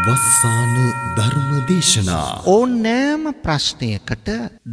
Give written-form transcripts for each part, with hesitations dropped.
වස්සාන ධර්ම දේශනා ඕනෑම ප්‍රශ්නයකට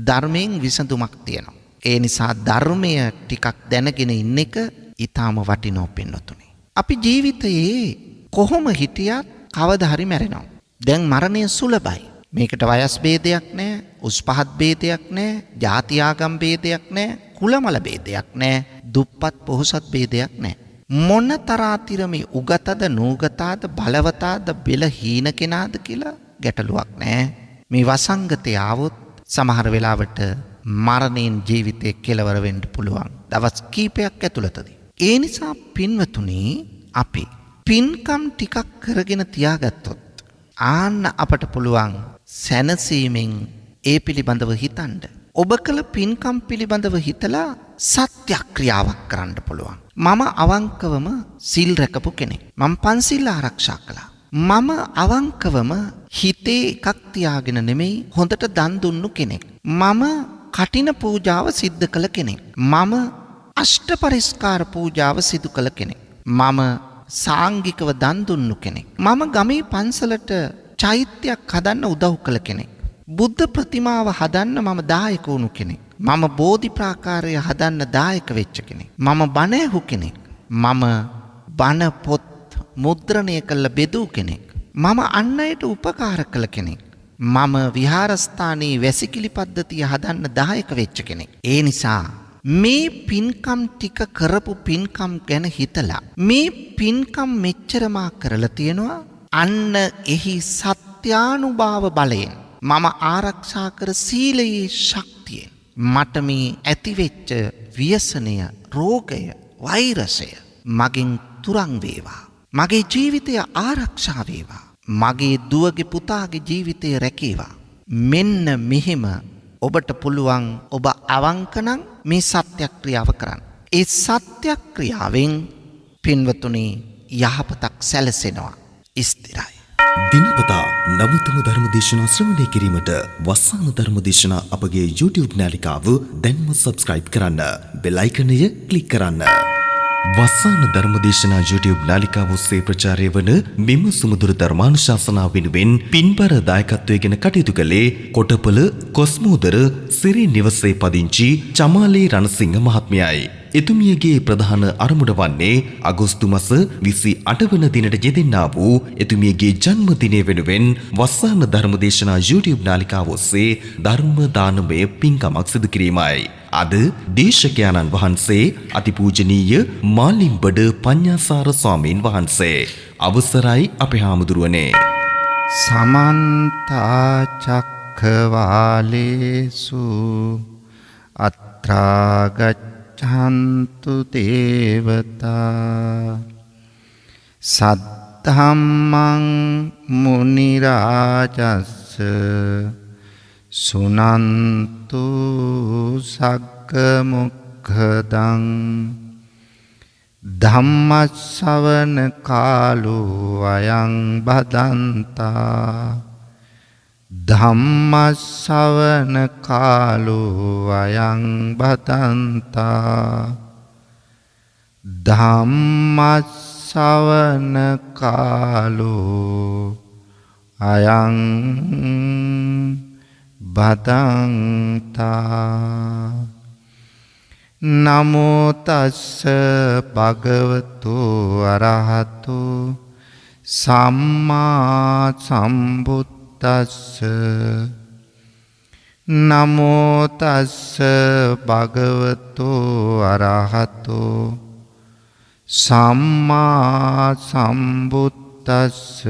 ධර්මයෙන් විසඳුමක් තියෙනවා. ඒ නිසා ධර්මය ටිකක් දැනගෙන ඉන්න එක ඊටාම වටිනවා පින්නතුනේ. අපි ජීවිතයේ කොහොම හිටියත් කවදා හරි මැරෙනවා. දැන් මරණය සුලභයි. මේකට වයස් ભેදයක් නැහැ, උස් පහත් ભેදයක් නැහැ, ಜಾති ආගම් ભેදයක් නැහැ, කුලමල ભેදයක් නැහැ, දුප්පත් පොහොසත් ભેදයක් නැහැ. මොන තරාතිරමේ උගතද නූගතාද බලවතාද බෙල හීන කෙනාද කියලා ගැටලුවක් නැහැ. මේ වසංගතය આવොත් සමහර වෙලාවට මරණයෙන් ජීවිතේ කෙලවර වෙන්න පුළුවන්. දවස් කීපයක් ඇතුළතදී. ඒ නිසා පින්වතුනි අපි පින්කම් ටිකක් කරගෙන තියාගත්තොත් ආන්න අපට පුළුවන් සැනසීමෙන් ඒ පිළිබඳව හිතන්න. ඔබ කළ පින්කම් පිළිබඳව හිතලා සත්‍යක්‍රියාවක් කරන්න පුළුවන්. මම අවංකවම සිල් රැකපු කෙනෙක්. මම පන්සිල් ආරක්ෂා කළා. මම අවංකවම හිතේ එකක් තියාගෙන නෙමෙයි හොඳට දන් දුන්නු කෙනෙක්. මම කටින පූජාව සිද්ධ කළ කෙනෙක්. මම අෂ්ට පරිස්කාර පූජාව සිදු කළ කෙනෙක්. මම සාංගිකව දන් දුන්නු කෙනෙක්. මම ගමේ පන්සලට චෛත්‍යයක් හදන්න උදව් කළ කෙනෙක්. බුද්ධ ප්‍රතිමාව හදන්න මම දායක වුණු කෙනෙක්. මම බෝධි ප්‍රාකාරය හදන්න දායක වෙච්ච කෙනෙක්. මම බණ ඇහු කෙනෙක්. මම බණ පොත් මුද්‍රණය කළ බෙදූ කෙනෙක්. මම අන් අයට උපකාර කළ කෙනෙක්. මම විහාරස්ථානයේ වැසිකිලි පද්ධතිය හදන්න දායක වෙච්ච කෙනෙක්. ඒ නිසා මේ පින්කම් ටික කරපු පින්කම් ගැන හිතලා මේ පින්කම් මෙච්චරමා කරලා තියෙනවා. අන්න එහි සත්‍යානුභාව බලයෙන් මම ආරක්ෂා කර සීලයේ ශක්තියෙන් මට මේ ඇතිවෙච්ච ව්‍යසනය, රෝගය, වෛරසය මගෙන් තුරන් වේවා. මගේ ජීවිතය ආරක්ෂා වේවා. මගේ දුවගේ පුතාගේ ජීවිතය රැකේවා. මෙන්න මෙහෙම ඔබට පුළුවන් ඔබ අවංකනම් මේ සත්‍යක්‍රියාව කරන්න. ඒ සත්‍යක්‍රියාවෙන් පින්වතුනි යහපතක් සැලසෙනවා. ස්ථිරයි. දිනපතා නවතම ධර්ම දේශනා ශ්‍රවණය කිරීමට වස්සාන ධර්ම දේශනා අපගේ YouTube නාලිකාව දැන්ම සබ්ස්ක්‍රයිබ් කරන්න. බෙල් අයිකනය ක්ලික් කරන්න. වස්සාන ධර්ම දේශනා YouTube නාලිකාව ඔස්සේ ප්‍රචාරය වන මෙම සුමధుර ධර්මානුශාසනාව වෙනුවෙන් පින්බර දායකත්වයෙන් කටයුතු කළේ කොටපල කොස්මෝදර සිරි නිවසේ පදිංචි චමාලේ රණසිංහ මහත්මයායි. එතුමියගේ ප්‍රධාන අරමුණ වන්නේ අගෝස්තු මාස 28 වන දිනට යෙදෙන්නා වූ එතුමියගේ ජන්මදිනය වෙනුවෙන් වස්සාන ධර්මදේශනා YouTube නාලිකාව ඔස්සේ ධර්ම දානමය පින්කමක් සිදු කිරීමයි. අද දේශකයාණන් වහන්සේ අතිපූජනීය මාලිම්බඩ පඤ්ඤාසාර ස්වාමීන් වහන්සේ. අවසරයි අපේ හාමුදුරුවනේ. සමන්ත චක්ඛවාලේසු අත්‍රා චන්තු දේවතා සද්ධම්මං මුනි රාජස්ස සුනන්තු සග්ග මොක්ඛදං ධම්ම ශ්‍රවණ කාලෝ අයං බදන්තා ධම්ම ශ්‍රවණ කාලෝ අයං බදන්තා ධම්ම ශ්‍රවණ කාලෝ අයං බදන්තා නමෝ තස්ස භගවතු අරහතු සම්මා සම්බුද්දස්ස නමෝ තස්ස භගවතු අරහතු සම්මා සම්බුද්දස්ස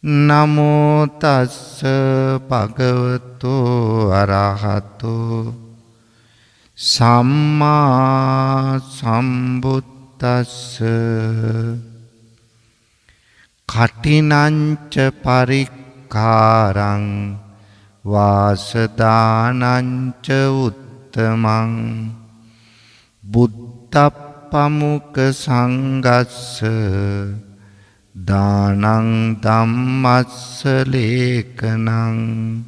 නමෝ තස්ස භගවතු අරහතු සම්මා සම්බුද්දස්ස කටිනංච පරික්ඛාරං වාසදානංච උත්තමං බුද්ධප්පමුක සංඝස්ස දානං ධම්මස්ස ලේකනං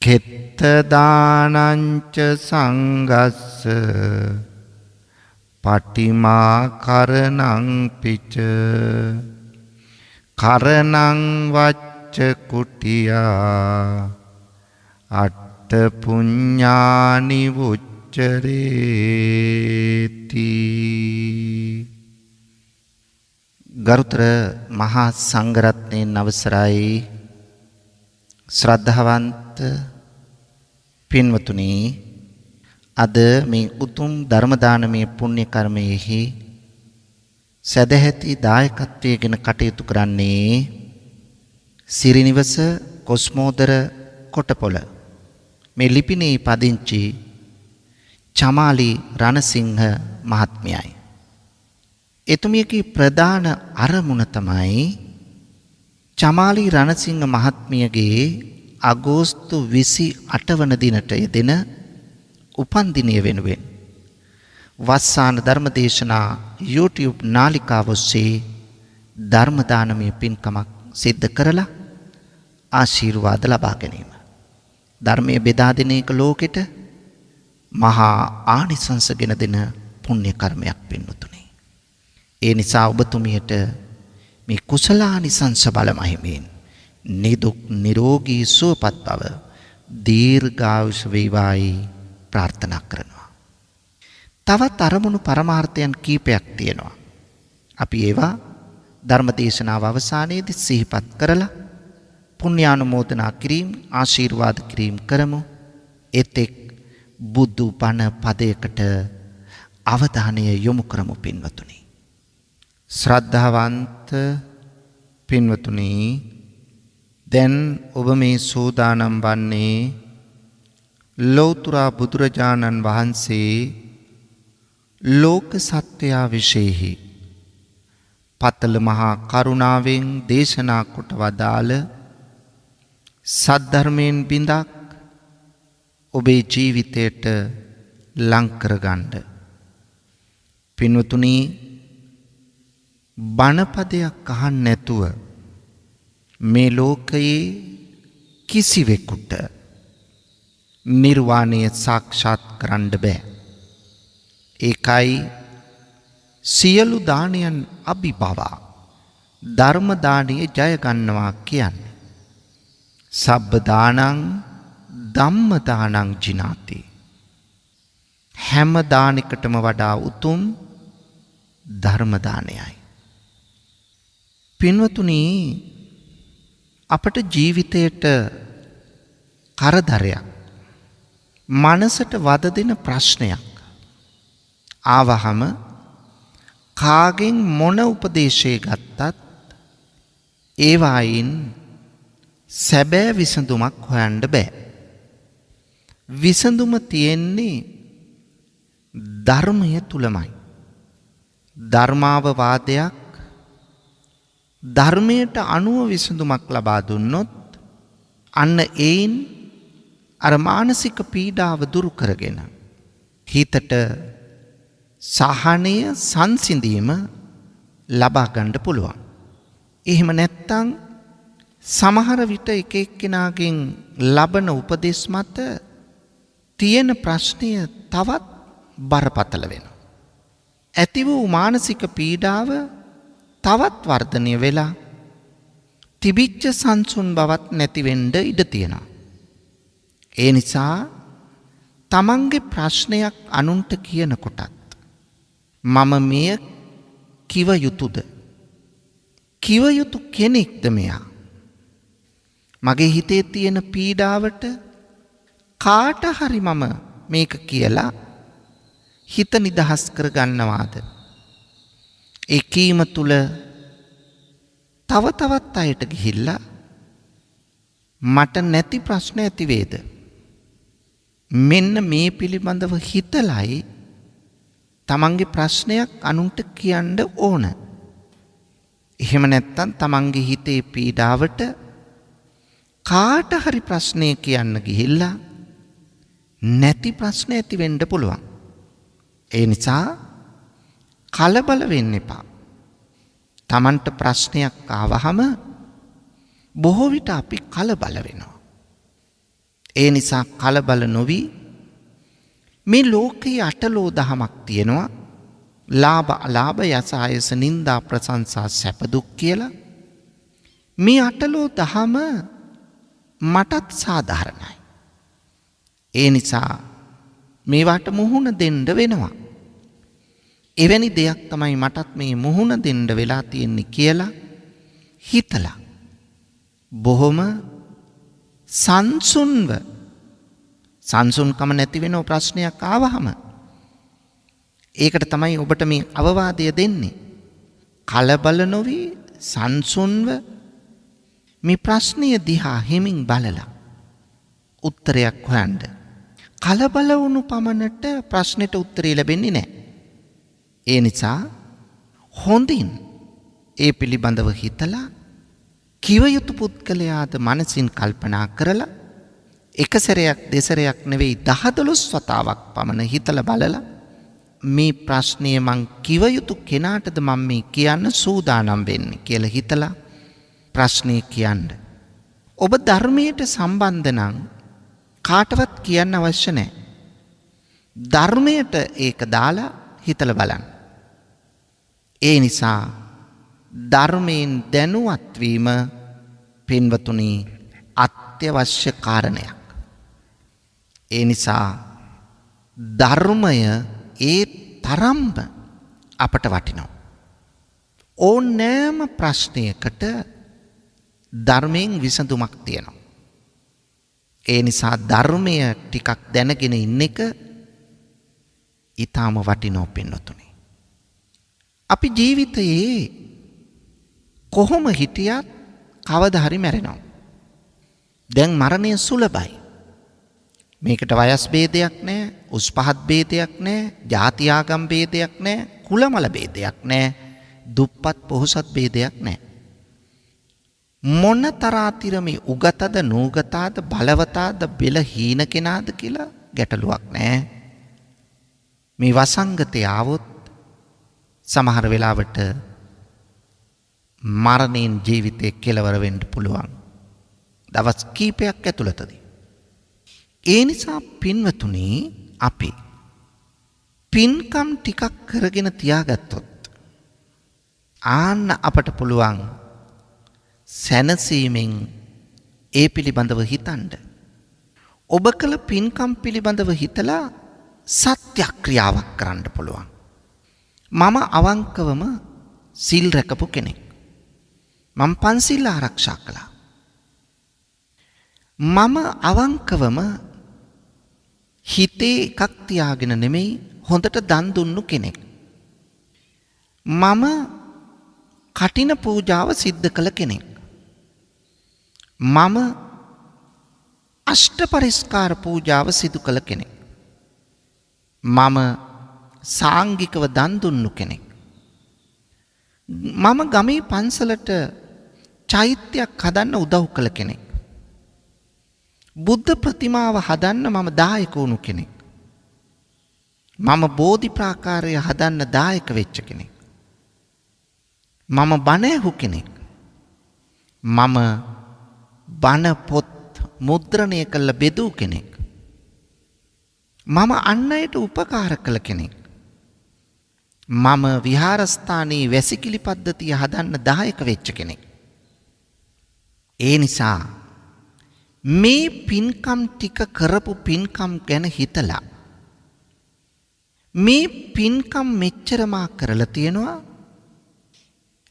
කෙත්ත දානංච සංඝස්ස පටිමා කරණං පිච කරණං වච්ච කුටියා අට්ඨ පුඤ්ඤානි උච්චරේති. ගරුතර මහා සංඝරත්නයන් අවසරයි ශ්‍රද්ධාවන්ත පින්වතුනි, අද මේ උතුම් ධර්ම දානමය පුණ්‍ය කර්මයෙහි සදැහැති දායකත්වයෙන් කටයුතු කරන්නේ සිරිනිවස කොස්මෝදර කොටපොළ මේ ලිපිනේ පදිංචි චමාලි රණසිංහ මහත්මයයි. එතුමියගේ ප්‍රධාන අරමුණ තමයි චමාලි රණසිංහ මහත්මියගේ අගෝස්තු 28 වන දිනට යෙදෙන උපන්දිනය වෙනුවෙන් වස්සාන ධර්මදේශනා YouTube නාලිකාව ඔස්සේ ධර්ම දානමය පින්කමක් සිද්ධ කරලා ආශිර්වාද ලබා ගැනීම. ධර්මයේ බෙදා දෙන එක ලෝකෙට මහා ආනිසංස ගෙන දෙන පුණ්‍ය කර්මයක් පින්වතුනි. ඒ නිසා ඔබතුමියට මේ කුසලානිසංස බල මහිමෙන් නිදුක් නිරෝගී සුවපත් බව දීර්ඝායුෂ වේවායි ප්‍රාර්ථනා කරනවා. තවත් අරමුණු පරමාර්ථයන් කීපයක් තියෙනවා. අපි ඒවා ධර්මදේශනාව අවසානයේදී සිහිපත් කරලා පුණ්‍යානුමෝදනා කිරීම ආශිර්වාද කිරීම කරමු. එතෙක් බුදු බණ පදයකට අවධානය යොමු කරමු පින්වතුනි. ශ්‍රද්ධාවන්ත පින්වතුනි, දැන් ඔබ මේ සෝදානම් වන්නේ ලෞතර බුදුරජාණන් වහන්සේ ලෝක සත්වයා විශේෂෙහි පතල මහා කරුණාවෙන් දේශනා කොට වදාළ සද්ධර්මයෙන් බිඳක් ඔබේ ජීවිතයට ලං කරගන්න. පින්වතුනි, බණපදයක් අහන්න නැතුව මේ ලෝකයේ කිසිවෙකුට නිර්වාණය සාක්ෂාත් කරන්න බෑ. ඒකයි සියලු දානයන් අභිභවා ධර්ම දානය ජය ගන්නවා කියන්නේ. සබ්බ දානං ධම්ම දානං ජිනාති. හැම දානයකටම වඩා උතුම් ධර්ම දානයයි. පින්වතුනි, අපට ජීවිතයට කරදරයක්, මනසට වද දෙන ප්‍රශ්නයක් ආවහම කාගෙන් මොන උපදේශය ගත්තත් ඒවායින් සැබෑ විසඳුමක් හොයන්න බෑ. විසඳුම තියෙන්නේ ධර්මය තුලමයි. ධර්මාවවාදයක් ධර්මයට අනුව විසඳුමක් ලබා දුන්නොත් අන්න ඒයින් අර මානසික පීඩාව දුරු කරගෙන හිතට සහනය සංසිඳීම ලබා ගන්න පුළුවන්. එහෙම නැත්තම් සමහර විට එක එක්කෙනාගෙන් ලබන උපදෙස් මත තියෙන ප්‍රශ්නය තවත් බරපතල වෙනවා. ඇති වූ මානසික පීඩාව තවත් වර්ධනය වෙලා තිබිච්ච සංසුන් බවත් නැති වෙන්න ඉඩ තියෙනවා. ඒ නිසා තමන්ගේ ප්‍රශ්නයක් අනුන්ට කියනකොටත් මම මෙය කිව යුතුද? කිව යුතු කෙනෙක්ද මෙයා? මගේ හිතේ තියෙන පීඩාවට කාට හරි මම මේක කියලා හිත නිදහස් කරගන්නවාද? ඒ කීම තුල තව තවත් අයට ගිහිල්ලා මට නැති ප්‍රශ්න ඇති වේද? මෙන්න මේ පිළිබඳව හිතලයි තමන්ගේ ප්‍රශ්නයක් අනුන්ට කියන්න ඕන. එහෙම නැත්තම් තමන්ගේ හිතේ පීඩාවට කාට හරි ප්‍රශ්නය කියන්න ගිහිල්ලා නැති ප්‍රශ්න ඇති වෙන්න පුළුවන්. ඒ නිසා කලබල වෙන්න එපා. තමන්ට ප්‍රශ්නයක් ආවහම බොහෝ විට අපි කලබල වෙනවා. ඒ නිසා කලබල නොවි මේ ලෝකයේ අටලෝ දහමක් තියෙනවා. ලාභ අලාභ යස ආයස නිന്ദා ප්‍රශංසා සැප දුක් කියලා. මේ අටලෝ දහම මටත් සාධාරණයි. ඒ නිසා මේවට මුහුණ දෙන්න වෙනවා. එවැනි දෙයක් තමයි මටත් මේ මුහුණ දෙන්න වෙලා තියෙන්නේ කියලා හිතලා බොහොම සංසුන්ව සංසුන්කම නැති වෙන ප්‍රශ්නයක් ආවහම ඒකට තමයි ඔබට මේ අවවාදය දෙන්නේ. කලබල නොවි සංසුන්ව මේ ප්‍රශ්නය දිහා හිමින් බලලා උත්තරයක් හොයන්න. කලබල වුණු පමණට ප්‍රශ්නෙට උත්තරේ ලැබෙන්නේ නැහැ. ඒ නිසා හොඳින් ඒ පිළිබඳව හිතලා කිව යුතු පුද්ගලයාද මනසින් කල්පනා කරලා එක සැරයක් දෙසරයක් නෙවෙයි 10-12 වතාවක් පමණ හිතලා බලලා මේ ප්‍රශ්නය මං කිව යුතු කෙනාටද මම මේ කියන්න සූදානම් වෙන්නේ කියලා හිතලා ප්‍රශ්නේ කියන්න. ඔබ ධර්මයට සම්බන්ධ නම් කාටවත් කියන්න අවශ්‍ය නැහැ. ධර්මයට ඒක දාලා හිතලා බලන්න. ඒ නිසා ධර්මයෙන් දැනුවත් වීම පින්වතුනි අත්‍යවශ්‍ය කාරණයක්. ඒ නිසා ධර්මය ඒ තරම්ම අපට වටිනවා. ඕනෑම ප්‍රශ්නයකට ධර්මයෙන් විසඳුමක් තියෙනවා. ඒ නිසා ධර්මය ටිකක් දැනගෙන ඉන්න එක ඊටාම වටිනවා පින්වතුනි. අපි ජීවිතයේ කොහොම හිටියත් කවදා හරි මැරෙනවා. දැන් මරණය සුලභයි. මේකට වයස් ભેදයක් නැහැ, උස් පහත් ભેදයක් නැහැ, ಜಾති ආගම් ભેදයක් නැහැ, කුලමල ભેදයක් නැහැ, දුප්පත් පොහොසත් ભેදයක් නැහැ. මොන තරාතිරමේ උගතද නූගතාද බලවතාද බෙල හීන කෙනාද කියලා ගැටලුවක් නැහැ. මේ වසංගතය ආවොත් සමහර වෙලාවට මරණයෙන් ජීවිතේ කෙලවර වෙන්න පුළුවන්. දවස් කීපයක් ඇතුළතදී. ඒ නිසා පින්වතුනි අපි පින්කම් ටිකක් කරගෙන තියාගත්තොත් ආන්න අපට පුළුවන් සැනසීමෙන් ඒ පිළිබඳව හිතන්න. ඔබ කළ පින්කම් පිළිබඳව හිතලා සත්‍යක්‍රියාවක් කරන්න පුළුවන්. මම අවංකවම සිල් රැකපු කෙනෙක්. මම පන්සිල් ආරක්ෂා කළා. මම අවංකවම හිතේ එකක් තියාගෙන නෙමෙයි හොඳට දන් දුන්නු කෙනෙක්. මම කටින පූජාව සිද්ධ කළ කෙනෙක්. මම අෂ්ට පරිස්කාර පූජාව සිදු කළ කෙනෙක්. මම සාංගිකව දන් දුන්නු කෙනෙක්. මම ගමේ පන්සලට චෛත්‍යයක් හදන්න උදව් කළ කෙනෙක්. බුද්ධ ප්‍රතිමාව හදන්න මම දායක වුණු කෙනෙක්. මම බෝධි ප්‍රාකාරය හදන්න දායක වෙච්ච කෙනෙක්. මම බණ ඇහු කෙනෙක්. මම බණ පොත් මුද්‍රණය කළ බෙදූ කෙනෙක්. මම අන් අයට උපකාර කළ කෙනෙක්. මම විහාරස්ථානයේ වැසිකිලි පද්ධතිය හදන්න දායක වෙච්ච කෙනෙක්. ඒ නිසා මේ පින්කම් ටික කරපු පින්කම් ගැන හිතලා මේ පින්කම් මෙච්චරමා කරලා තියෙනවා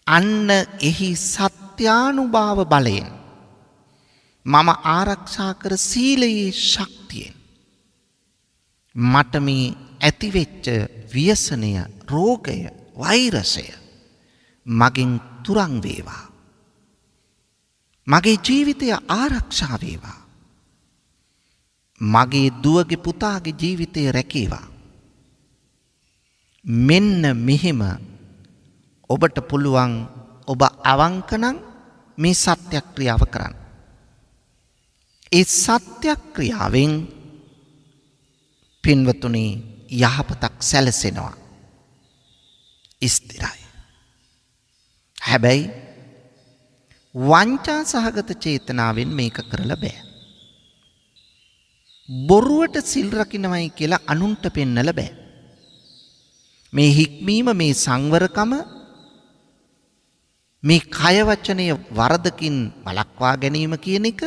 අන්න එහි සත්‍යානුභාව බලයෙන් මම ආරක්ෂා කර සීලයේ ශක්තියෙන් මට මේ ඇතිවෙච්ච ව්‍යසනය රෝගය වෛරසය මගෙන් තුරන් වේවා. මගේ ජීවිතය ආරක්ෂා වේවා. මගේ දුවගේ පුතාගේ ජීවිතය රැකේවා. මෙන්න මෙහෙම ඔබට පුළුවන් ඔබ අවංකනම් මේ සත්‍යක්‍රියාව කරන්න. ඒ සත්‍යක්‍රියාවෙන් පින්වතුනි යහපතක් සැලසෙනවා. ස්ථිරයි. හැබැයි වංචා සහගත චේතනාවෙන් මේක කරලා බෑ. බොරුවට සිල් රකින්නමයි කියලා අනුන්ට පෙන්නලා බෑ. මේ හික්මීම මේ සංවරකම මේ කය වචනය වරදකින් වළක්වා ගැනීම කියන එක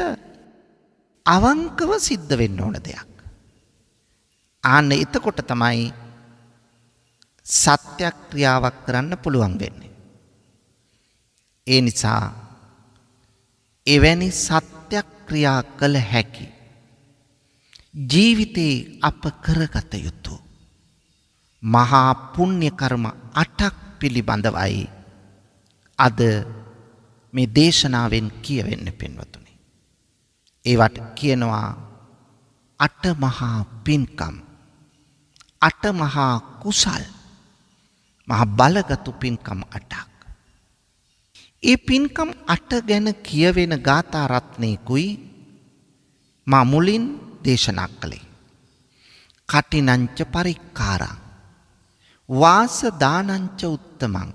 අවංකව සිද්ධ වෙන්න ඕන දෙයක්. ආන්න එතකොට තමයි සත්‍යක්‍රියාවක් කරන්න පුළුවන් වෙන්නේ. ඒ නිසා එවැනි සත්‍යක්‍රියා කළ හැකි ජීවිතේ අප කරගත යුතු මහා පුණ්‍ය කර්ම 8ක් පිළිබඳවයි අද මේ දේශනාවෙන් කියවෙන්න පින්වතුනි. ඒවට කියනවා 8 මහා පින්කම්, 8 මහා කුසල්, මහා බලගත් පින්කම් 8ක්. ඒ පින්කම් 8 ගැන කියවෙන ගාථා රත්නයකුයි මා මුලින් දේශනා කළේ. කටිනංච පරික්කාරං වාස දානංච උත්තමං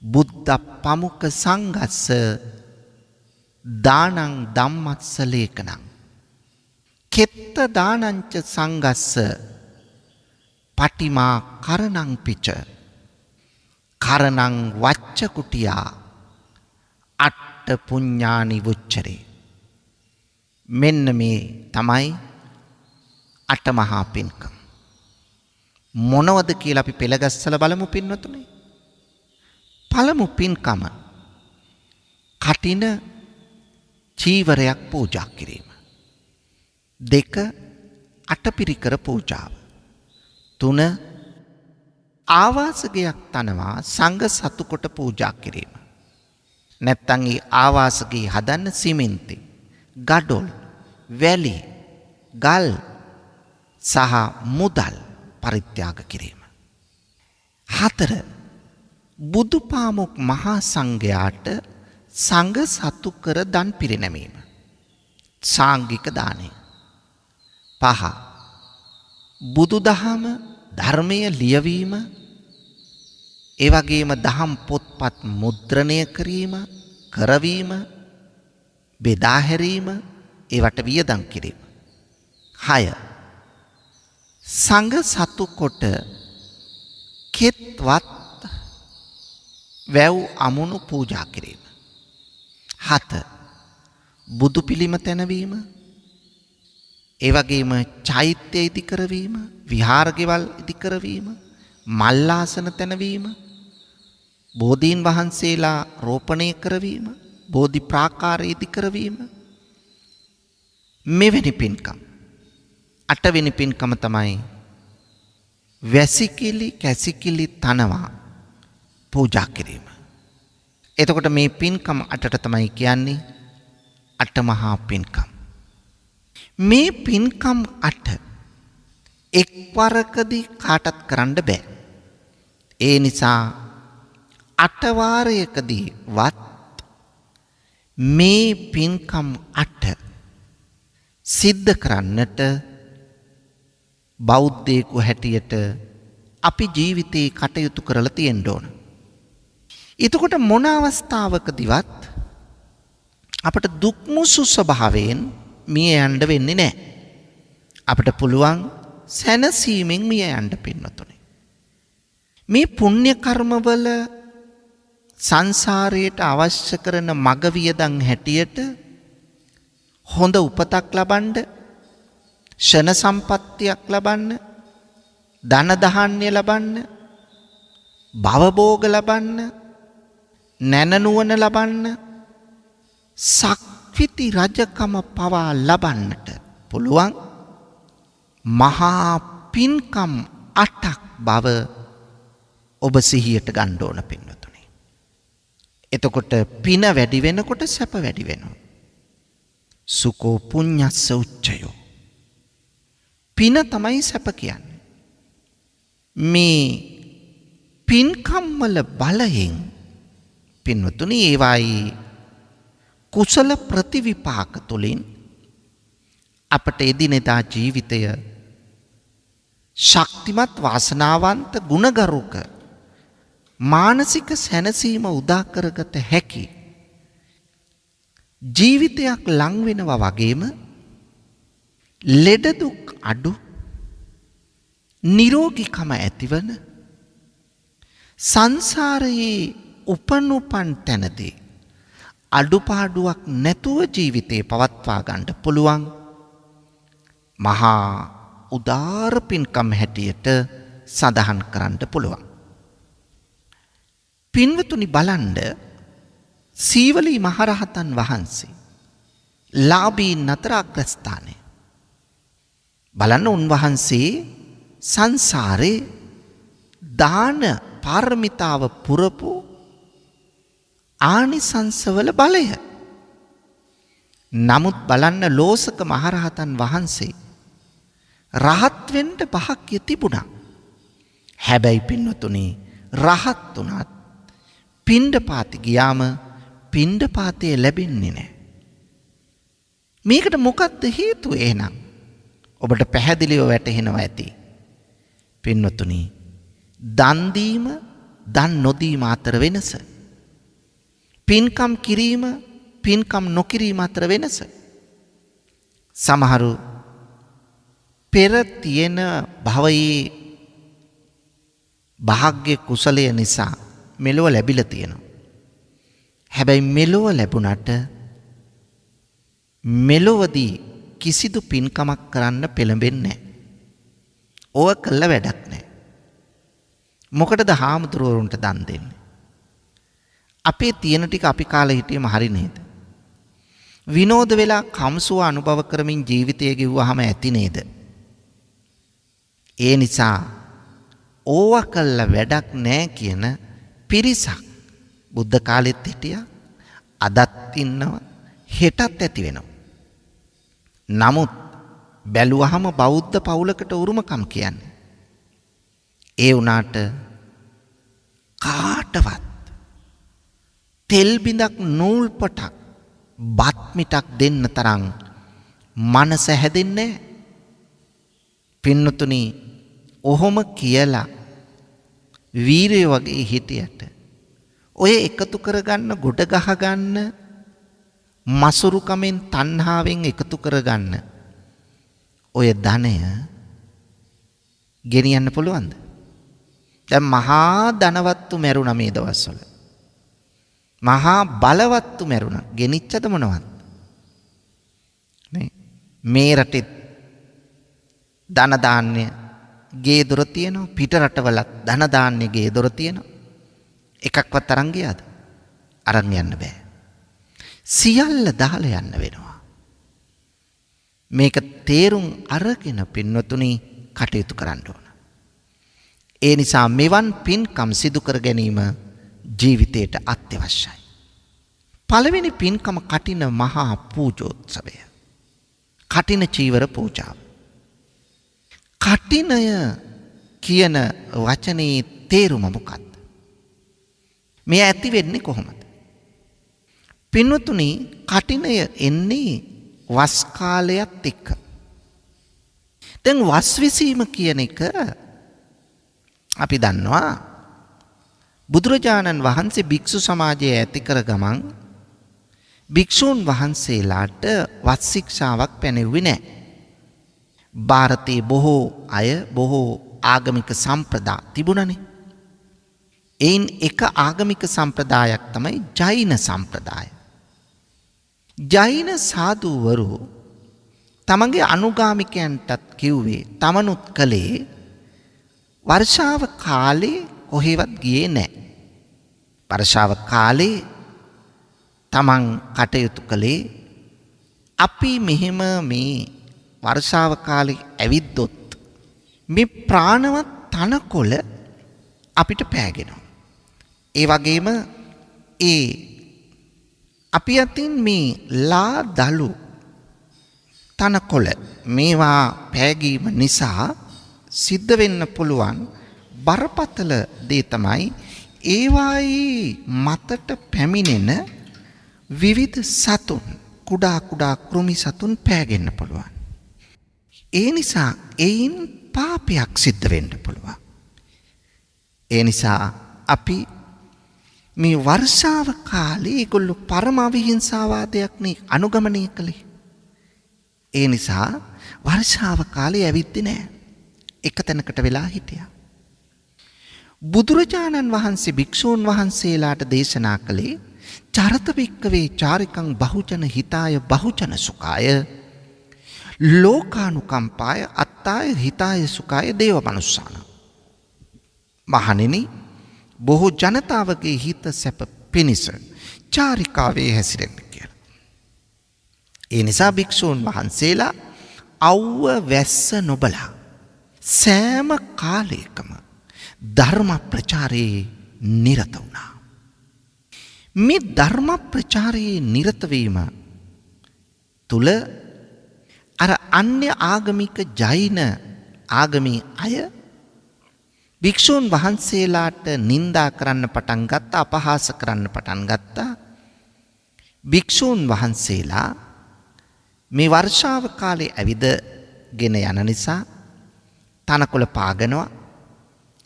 බුද්ධ පමුක සංගස්ස දානං ධම්මස්ස ලේකනං කෙත්ත දානංච සංගස්ස පටිමා කරණං පිච කරණං වච්ච කුටියා අට්ඨ පුඤ්ඤානි වුච්චරේ. මෙන්න මේ තමයි 8 මහා පින්කම්. මොනවද කියලා අපි පෙළගස්සලා බලමු පින්වතුනි. පළමු පින්කම කටින චීවරයක් පූජා කිරීම. 2 අටපිරිකර පූජාව. 3 ආවාසගයක් තනවා සංඝ සතු කොට පූජා කිරීම. නැත්තම් ඒ ආවාසගේ හදන්න සිමෙන්ති, ගඩොල්, වැලි, ගල් සහ මුදල් පරිත්‍යාග කිරීම. 4 බුදුපාමොක් මහා සංඝයාට සංඝ සතු කර දන් පිරිනැමීම. සාංගික දානය. 5 බුදුදහම ධර්මය ලියවීම, ඒ වගේම දහම් පොත්පත් මුද්‍රණය කිරීම, කරවීම, බෙදා හැරීම, ඒවට වියදම් කිරීම. 6 සංඝ සතු කොට කෙත්වත් වැව් අමුණු පූජා කිරීම. 7 බුදු පිළිම තැනවීම, ඒ වගේම චෛත්‍ය ඉදි කරවීම, විහාරගෙවල් ඉදි කරවීම, මල්ලාසන තැනවීම, බෝධීන් වහන්සේලා රෝපණය කරවීම, බෝධි ප්‍රාකාරය ඉදි කරවීම. මෙවැනි පින්කම්. 8 වෙනි පින්කම තමයි වැසිකිලි කැසිකිලි තනවා පූජා කිරීම. එතකොට මේ පින්කම් 8ට තමයි කියන්නේ 8 මහා පින්කම්. මේ පින්කම් 8 එක්වරකදී කාටත් කරන්න බෑ. ඒ නිසා 8 වාරයකදී වත් මේ පින්කම් 8 සිද්ධ කරන්නට බෞද්ධයෙකු හැටියට අපි ජීවිතේ කටයුතු කරලා තියෙන්න ඕන. එතකොට මොන අවස්ථාවකදීවත් අපට දුක්මුසු ස්වභාවයෙන් මිය යන්න වෙන්නේ නැහැ. අපට පුළුවන් සැනසීමෙන් මිය යන්න පින්නතුනේ. මේ පුණ්‍ය කර්මවල සංසාරයට අවශ්‍ය කරන මග වියදම් හැටියට හොඳ උපතක් ලබන්න, ෂණ සම්පත්තියක් ලබන්න, ධන දහාන්‍ය ලබන්න, භවභෝග ලබන්න, නැනනුවන ලබන්න, සක්විති රජකම පවා ලබන්නට පුළුවන් මහා පින්කම් 8ක් බව ඔබ සිහියට ගන්න ඕන පින්වතුනි. එතකොට පින වැඩි වෙනකොට සැප වැඩි වෙනවා. සුකෝ පුඤ්ඤස්ස උච්චයෝ. පින තමයි සැප කියන්නේ. මේ පින්කම් වල බලයෙන් පින්වතුනි ඒවයි කුසල ප්‍රතිවිපාක තුළින් අපට එදිනෙදා ජීවිතය ශක්තිමත් වාසනාවන්ත ගුණගරුක මානසික සැනසීම උදා කරගත හැකි ජීවිතයක් ලං වෙනවා වගේම ලෙඩ දුක් අඩු නිරෝගීකම ඇතිවන සංසාරයේ උපන් තැනදී අඩුපාඩුවක් නැතුව ජීවිතේ පවත්වා ගන්න පුළුවන් මහා උදාර පින්කම් හැටියට සඳහන් කරන්න පුළුවන්. පින්වතුනි බලන්න සීවලී මහරහතන් වහන්සේ ලාභීන් අතර අග්‍රස්ථානය. බලන්න උන්වහන්සේ සංසාරේ දාන පාරමිතාව පුරපු ආනිසංසවල බලය. නමුත් බලන්න ලෝසක මහරහතන් වහන්සේ රහත් වෙන්න භාග්‍ය තිබුණා. හැබැයි පින්වතුනි රහත් උනත් පිණ්ඩපාතේ ගියාම පිණ්ඩපාතේ ලැබෙන්නේ නැහැ. මේකට මොකක්ද හේතුව එහෙනම්? ඔබට පැහැදිලිව වැටහෙනවා ඇති. පින්වතුනි දන් දීම දන් නොදීම අතර වෙනස. පින්කම් කිරීම පින්කම් නොකිරීම අතර වෙනස. සමහරු පෙර තියෙන භවයේ භාග්‍ය කුසලය නිසා මෙලොව ලැබිලා තියෙනවා. හැබැයි මෙලොව ලැබුණට මෙලොවදී කිසිදු පින්කමක් කරන්න පෙළඹෙන්නේ නැහැ. ඕව කළ වැඩක් නැහැ. මොකටද හාමුදුරුවරුන්ට දන් දෙන්නේ? අපේ තියෙන ටික අපි කාලේ හිටියම හරි නේද? විනෝද වෙලා කම්සුව අනුභව කරමින් ජීවිතය ගෙවුවාම ඇති නේද? ඒ නිසා ඕව කළ වැඩක් නැහැ කියන පිරිසක් බුද්ධ කාලෙත් හිටියා, අදත් ඉන්නවා, හෙටත් ඇති වෙනවා. නමුත් බැලුවහම බෞද්ධ පවුලකට උරුමකම් කියන්නේ. ඒ වුණාට කාටවත් තෙල් බිඳක් නූල් පොටක් බත් මිටක් දෙන්න තරම් මනස හැදෙන්නේ නැහැ. පින්නතුනි ඔහොම කියලා වීරයෝ වගේ හිටියට ඔය එකතු කරගන්න ගොඩ ගහගන්න මසුරුකමෙන් තණ්හාවෙන් එකතු කරගන්න ඔය ධනය ගෙනියන්න පුළුවන්ද? දැන් මහා ධනවත්තු මැරුණා මේ දවස්වල. මහා බලවත්තු මැරුණා. ගෙනිච්චද මොනවද? මේ රටේ ධන දාන්‍ය ගේ දොර තියෙනවා. පිට රටවලත් ධන දාන්‍ය ගේ දොර තියෙනවා. එකක්වත් අරන් ගියාද? අරන් යන්න බෑ. සියල්ල දාලා යන්න වෙනවා. මේක තේරුම් අරගෙන පින්වතුනි කටයුතු කරන්න ඕන. ඒ නිසා මෙවන් පින්කම් සිදු කර ගැනීම ජීවිතයට අත්‍යවශ්‍යයි. පළවෙනි පින්කම කටින මහා පූජෝත්සවය. කටින චීවර පූජාව. කටිනය කියන වචනේ තේරුම මොකක්ද? මේ ඇති වෙන්නේ කොහොමද? පින්වතුනි කටිනය එන්නේ වස් කාලයත් එක්ක. දැන් වස් විසීම කියන එක අපි දන්නවා බුදුරජාණන් වහන්සේ භික්ෂු සමාජය ඇති කර ගමන් භික්ෂූන් වහන්සේලාට වස් ශික්ෂාවක් පැනෙව්වේ නැහැ. ಭಾರತයේ බොහෝ අය බොහෝ ආගමික සම්ප්‍රදා තිබුණනේ. එයින් එක ආගමික සම්ප්‍රදායක් තමයි ජෛන සම්ප්‍රදාය. ජෛන සාදුවරු තමන්ගේ අනුගාමිකයන්ටත් කිව්වේ තමනුත් කළේ වර්ෂාව කාලේ කොහෙවත් ගියේ නැහැ. වර්ෂාව කාලේ තමන් කටයුතු කළේ අපි මෙහෙම මේ වර්ෂාව කාලේ ඇවිද්දොත් මේ ප්‍රාණවත් තනකොළ අපිට පෑගෙනවා. ඒ වගේම ඒ අපි අතින් මේ ලා දලු තනකොළ මේවා පෑගීම නිසා සිද්ධ වෙන්න පුළුවන් බරපතල දේ තමයි ඒවායි මතට පැමිණෙන විවිධ සතුන් කුඩා කුඩා කෘමි සතුන් පෑගෙන්න පුළුවන්. ඒ නිසා එයින් පාපයක් සිද්ධ වෙන්න පුළුවන්. ඒ නිසා අපි මේ වර්ෂාව කාලේ ඒගොල්ලෝ පරම අවිහිංසාවාදයක් නේ අනුගමනය කළේ. ඒ නිසා වර්ෂාව කාලේ ඇවිද්දේ නැහැ. එක තැනකට වෙලා හිටියා. බුදුරජාණන් වහන්සේ භික්ෂූන් වහන්සේලාට දේශනා කළේ චරත භික්කවේ චාරිකං බහුජන හිතාය බහුජන සුඛාය ලෝකානුකම්පාය අත්තාය හිතාය සුඛාය දේව මනුස්සාන. මහණෙනි, බොහෝ ජනතාවගේ හිත සැප පිණිස චාරිකාවේ හැසිරෙන්න කියලා. ඒ නිසා භික්ෂූන් වහන්සේලා අව්ව වැස්ස නොබලා සෑම කාලයකම ධර්ම ප්‍රචාරයේ නිරත වුණා. මේ ධර්ම ප්‍රචාරයේ නිරත වීම තුල අර අන්‍ය ආගමික ජෛන ආගමේ අය භික්ෂූන් වහන්සේලාට නිඳා කරන්න පටන් ගත්තා, අපහාස කරන්න පටන් ගත්තා. භික්ෂූන් වහන්සේලා මේ වර්ෂාව කාලේ ඇවිදගෙන යන නිසා තනකොළ පාගනවා,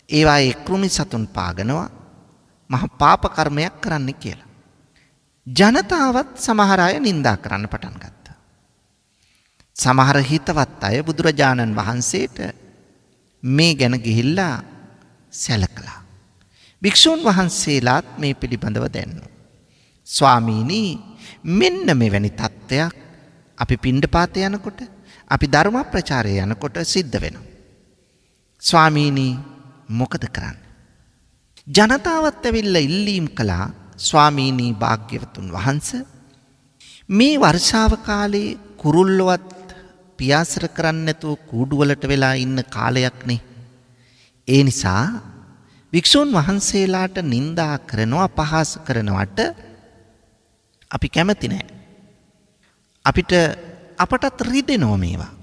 ඒවායේ කෘමි සතුන් පාගනවා, මහ පාප කර්මයක් කරන්න කියලා. ජනතාවත් සමහර අය නිඳා කරන්න පටන් ගත්තා. සමහර හිතවත් අය බුදුරජාණන් වහන්සේට මේ ගැන ගිහිල්ලා සැලකලා. භික්ෂූන් වහන්සේලාත් මේ පිළිබඳව දැන්නුවා. ස්වාමීනි, මෙන්න මෙවැනි තත්ත්වයක් අපි පිණ්ඩපාත යනකොට, අපි ධර්ම ප්‍රචාරය යනකොට සිද්ධ වෙනවා. ස්වාමීනි, මොකද කරන්නේ? ජනතාවත් ඇවිල්ලා ඉල්ලීම් කළා, ස්වාමීනි භාග්‍යවතුන් වහන්සේ, මේ වර්ෂාව කාලේ කුරුල්ලවත් පියාසර කරන්නේ නැතුව කූඩුවලට වෙලා ඉන්න කාලයක්නේ. ඒ නිසා වික්ෂුන් වහන්සේලාට නිඳා කරනවා, අපහාස කරනවට අපි කැමති නැහැ. අපටත් රිදෙනවා මේවා.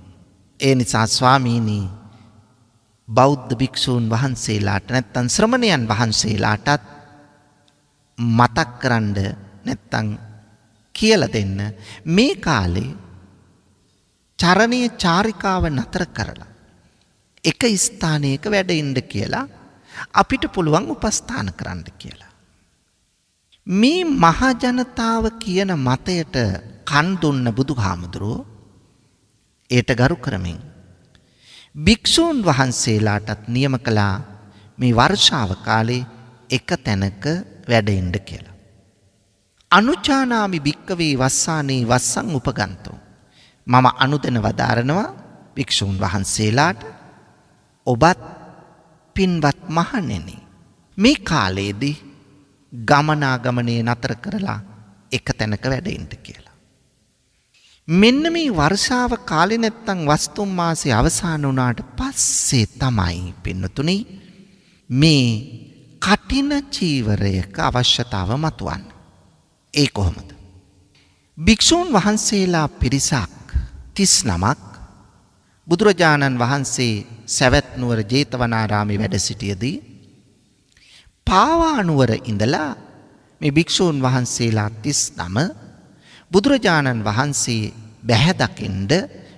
ඒ නිසා ස්වාමීනි, බෞද්ධ භික්ෂූන් වහන්සේලාට නැත්තම් ශ්‍රමණයන් වහන්සේලාටත් මතක් කරන්න නැත්තම් කියලා දෙන්න, මේ කාලේ චරණීය චාරිකාව නතර කරලා එක ස්ථානයක වැඩ ඉන්න කියලා අපිට පුළුවන් උපස්ථාන කරන්න කියලා. මේ මහ ජනතාව කියන මතයට කන් දුන්න බුදුහාමුදුරුවෝ ඒට ගරු කරමින් භික්ෂූන් වහන්සේලාටත් නියම කළා මේ වර්ෂාව කාලේ එක තැනක වැඩ ඉන්න කියලා. අනුචානාමි භික්කවේ වස්සානේ වස්සං උපගන්තෝ. මම අනුදෙන වදාරනවා භික්ෂූන් වහන්සේලාට, ඔබත් පින්වත් මහණෙනි, මේ කාලයේදී ගමනාගමනය නතර කරලා එක තැනක වැඩ ඉන්න කියලා. මෙන්න මේ වර්ෂාව කාලේ නැත්තම් වස්තුම් මාසේ අවසන් වුණාට පස්සේ තමයි පින්නතුනි මේ කටින චීවරයක අවශ්‍යතාව මතුවන්නේ. ඒ කොහොමද? භික්ෂූන් වහන්සේලා පිරිසක් 39ක් බුදුරජාණන් වහන්සේ සවැත් නුවර ජේතවනාරාමේ වැඩ සිටියේදී පාවා නුවර ඉඳලා මේ භික්ෂූන් වහන්සේලා 39 බුදුරජාණන් වහන්සේ බැහැ දකින්න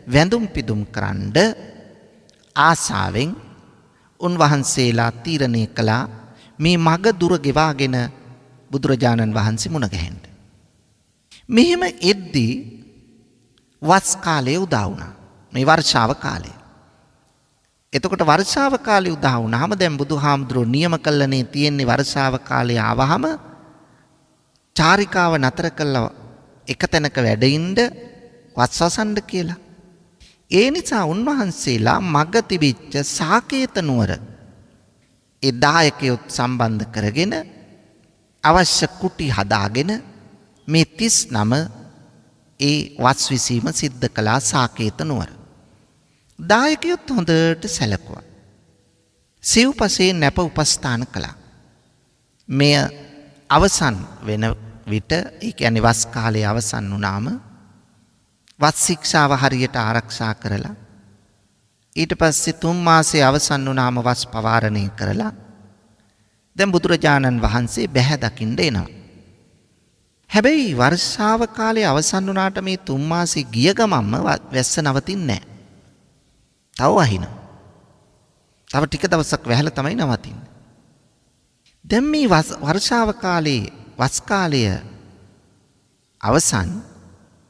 වැඳුම් පිදුම් කරන්න ආසාවෙන් උන්වහන්සේලා තීරණය කළා මේ මග දුර ගෙවාගෙන බුදුරජාණන් වහන්සේ මුණ ගැහෙන්න. මෙහෙම එද්දී වස් කාලය උදා වුණා. මේ වර්ෂාව කාලය. එතකොට වර්ෂාව කාලය උදා වුණාම දැන් බුදුහාමුදුරුවෝ නියම කළනේ තියෙන්නේ වර්ෂාව කාලය ආවහම චාරිකාව නතර කළා එක තැනක වැඩ ඉන්න වස්සසන්න කියලා. ඒ නිසා උන්වහන්සේලා මග තිබිච්ච සාකේත නුවර ඒ දායකයොත් සම්බන්ධ කරගෙන අවශ්‍ය කුටි හදාගෙන මේ 39 ඒ වස් විසීම සිද්ධ කළා සාකේත නුවර. දායකයොත් හොඳට සැලකුවා. සිව්පසේ නැප උපස්ථාන කළා. මෙය අවසන් වෙන විට, ඒ කියන්නේ වස් කාලය අවසන් වුණාම වස් ශික්ෂාව හරියට ආරක්ෂා කරලා ඊට පස්සේ 3 මාසයේ අවසන් වුණාම වස් පවාරණය කරලා දැන් බුදුරජාණන් වහන්සේ බැහැ දකින්න එනවා. හැබැයි වර්ෂාව කාලේ අවසන් වුණාට මේ 3 මාසෙ ගිය ගමන්ම වැස්ස නවතින්නේ නැහැ. තව වහිනවා. තව ටික දවසක් වැහලා තමයි නවතින්නේ. දැන් මේ වර්ෂාව කාලේ වස් කාලය අවසන්,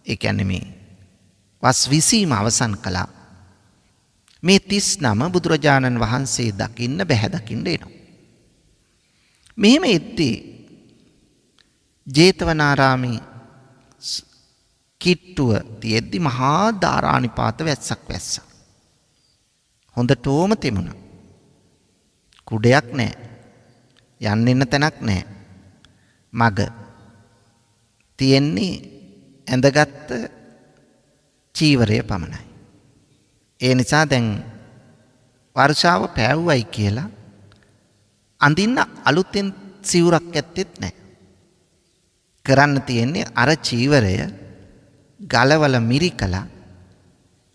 ඒ කියන්නේ මේ වස් විසීම අවසන් කළා. මේ 39 බුදුරජාණන් වහන්සේ දකින්න බැහැ දකින්න එනවා. මෙහෙම එද්දී ජේතවනාරාමේ කිට්ටුව තියෙද්දි මහා ධාරානිපාත වැස්සක් වැස්සා. හොඳටම තෙමුණා. කුඩයක් නැහැ. යන්න එන්න තැනක් නැහැ. මග තියෙන්නේ ඇඳගත්ත චීවරය පමණයි. ඒ නිසා දැන් වර්ෂාව පෑවුවයි කියලා අඳින්න අලුතෙන් සිවුරක් ඇත්තෙත් නැහැ. කරන්න තියෙන්නේ අර චීවරය ගලවල මිරිකලා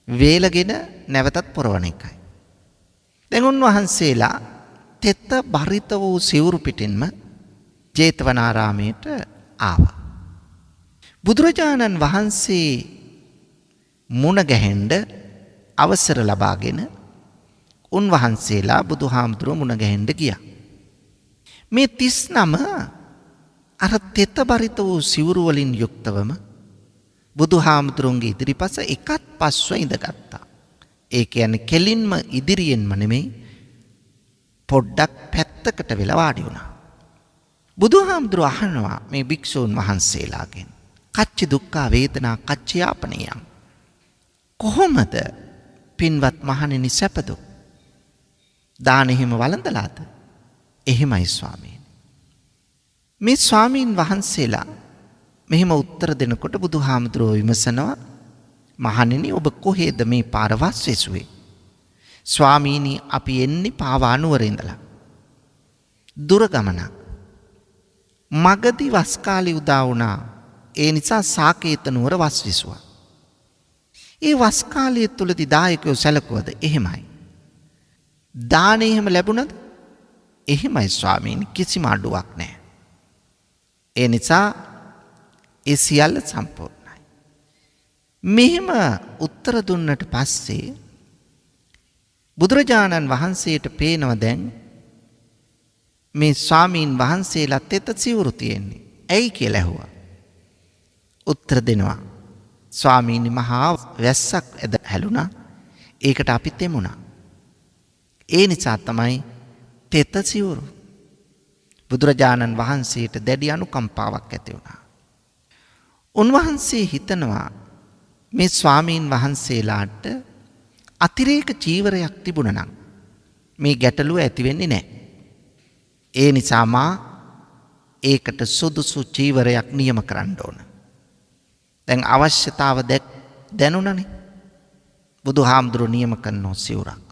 වේලගෙන නැවතත් පොරවන එකයි. දැන් උන්වහන්සේලා තෙත බරිත වූ සිවුරු පිටින්ම ජේතවනාරාමයට ආවා. බුදුරජාණන් වහන්සේ මුණ ගැහෙන්න අවසර ලබාගෙන උන්වහන්සේලා බුදුහාමුදුරුවෝ මුණ ගැහෙන්න ගියා. මේ 39 අර තෙත බරිත වූ සිවුරු වලින් යුක්තවම බුදුහාමුදුරුවන්ගේ ඉදිරිපස එකත් පස්ව ඉඳගත්තා. ඒ කියන්නේ කෙලින්ම ඉදිරියෙන්ම නෙමෙයි පොඩ්ඩක් පැත්තකට වෙලා වාඩි වුණා. බුදුහාමුදුරුවෝ අහනවා මේ භික්ෂූන් වහන්සේලාගෙන් කච්චි දුක්ඛ වේදනා කච්චි යාපනීයං කොහොමද පින්වත් මහණෙනි සැපදු දාන හිම වළඳලාද? එහෙමයි ස්වාමීනි. මේ ස්වාමීන් වහන්සේලා මෙහෙම උත්තර දෙනකොට බුදුහාමුදුරුවෝ විමසනවා මහණෙනි ඔබ කොහෙද මේ පාර වස්විසුවේ? ස්වාමීනි අපි එන්නේ පාවා නුවර ඉඳලා. දුර ගමනක්. මගදී වස් කාලේ උදා වුණා. ඒ නිසා සාකේත නුවර වස්විසුවා. ඒ වස් කාලය තුලදී දායකයෝ සැලකුවද? එහෙමයි. දානේ එහෙම ලැබුණද? එහෙමයි ස්වාමීනි කිසිම අඩුවක් නැහැ. ඒ නිසා ඒ සියල්ල සම්පූර්ණයි. මෙහෙම උත්තර දුන්නට පස්සේ බුදුරජාණන් වහන්සේට පේනවා දැන් මේ ස්වාමීන් වහන්සේලා තෙත සිවුරු තියෙන්නේ. ඇයි කියලා ඇහුවා. උත්තර දෙනවා. ස්වාමීනි මහා වැස්සක් ඇද හැලුණා. ඒකට අපි තෙමුණා. ඒ නිසා තමයි තෙත සිවුරු. බුදුරජාණන් වහන්සේට දැඩි අනුකම්පාවක් ඇති වුණා. උන්වහන්සේ හිතනවා මේ ස්වාමීන් වහන්සේලාට අතිරේක චීවරයක් තිබුණා නම් මේ ගැටලුව ඇති වෙන්නේ නැහැ. ඒ නිසා මා ඒකට සුදුසු චීවරයක් නියම කරන්න ඕන. දැන් අවශ්‍යතාව දැනුණනේ. බුදුහාමුදුරුවෝ නියම කරන සිවුරක්.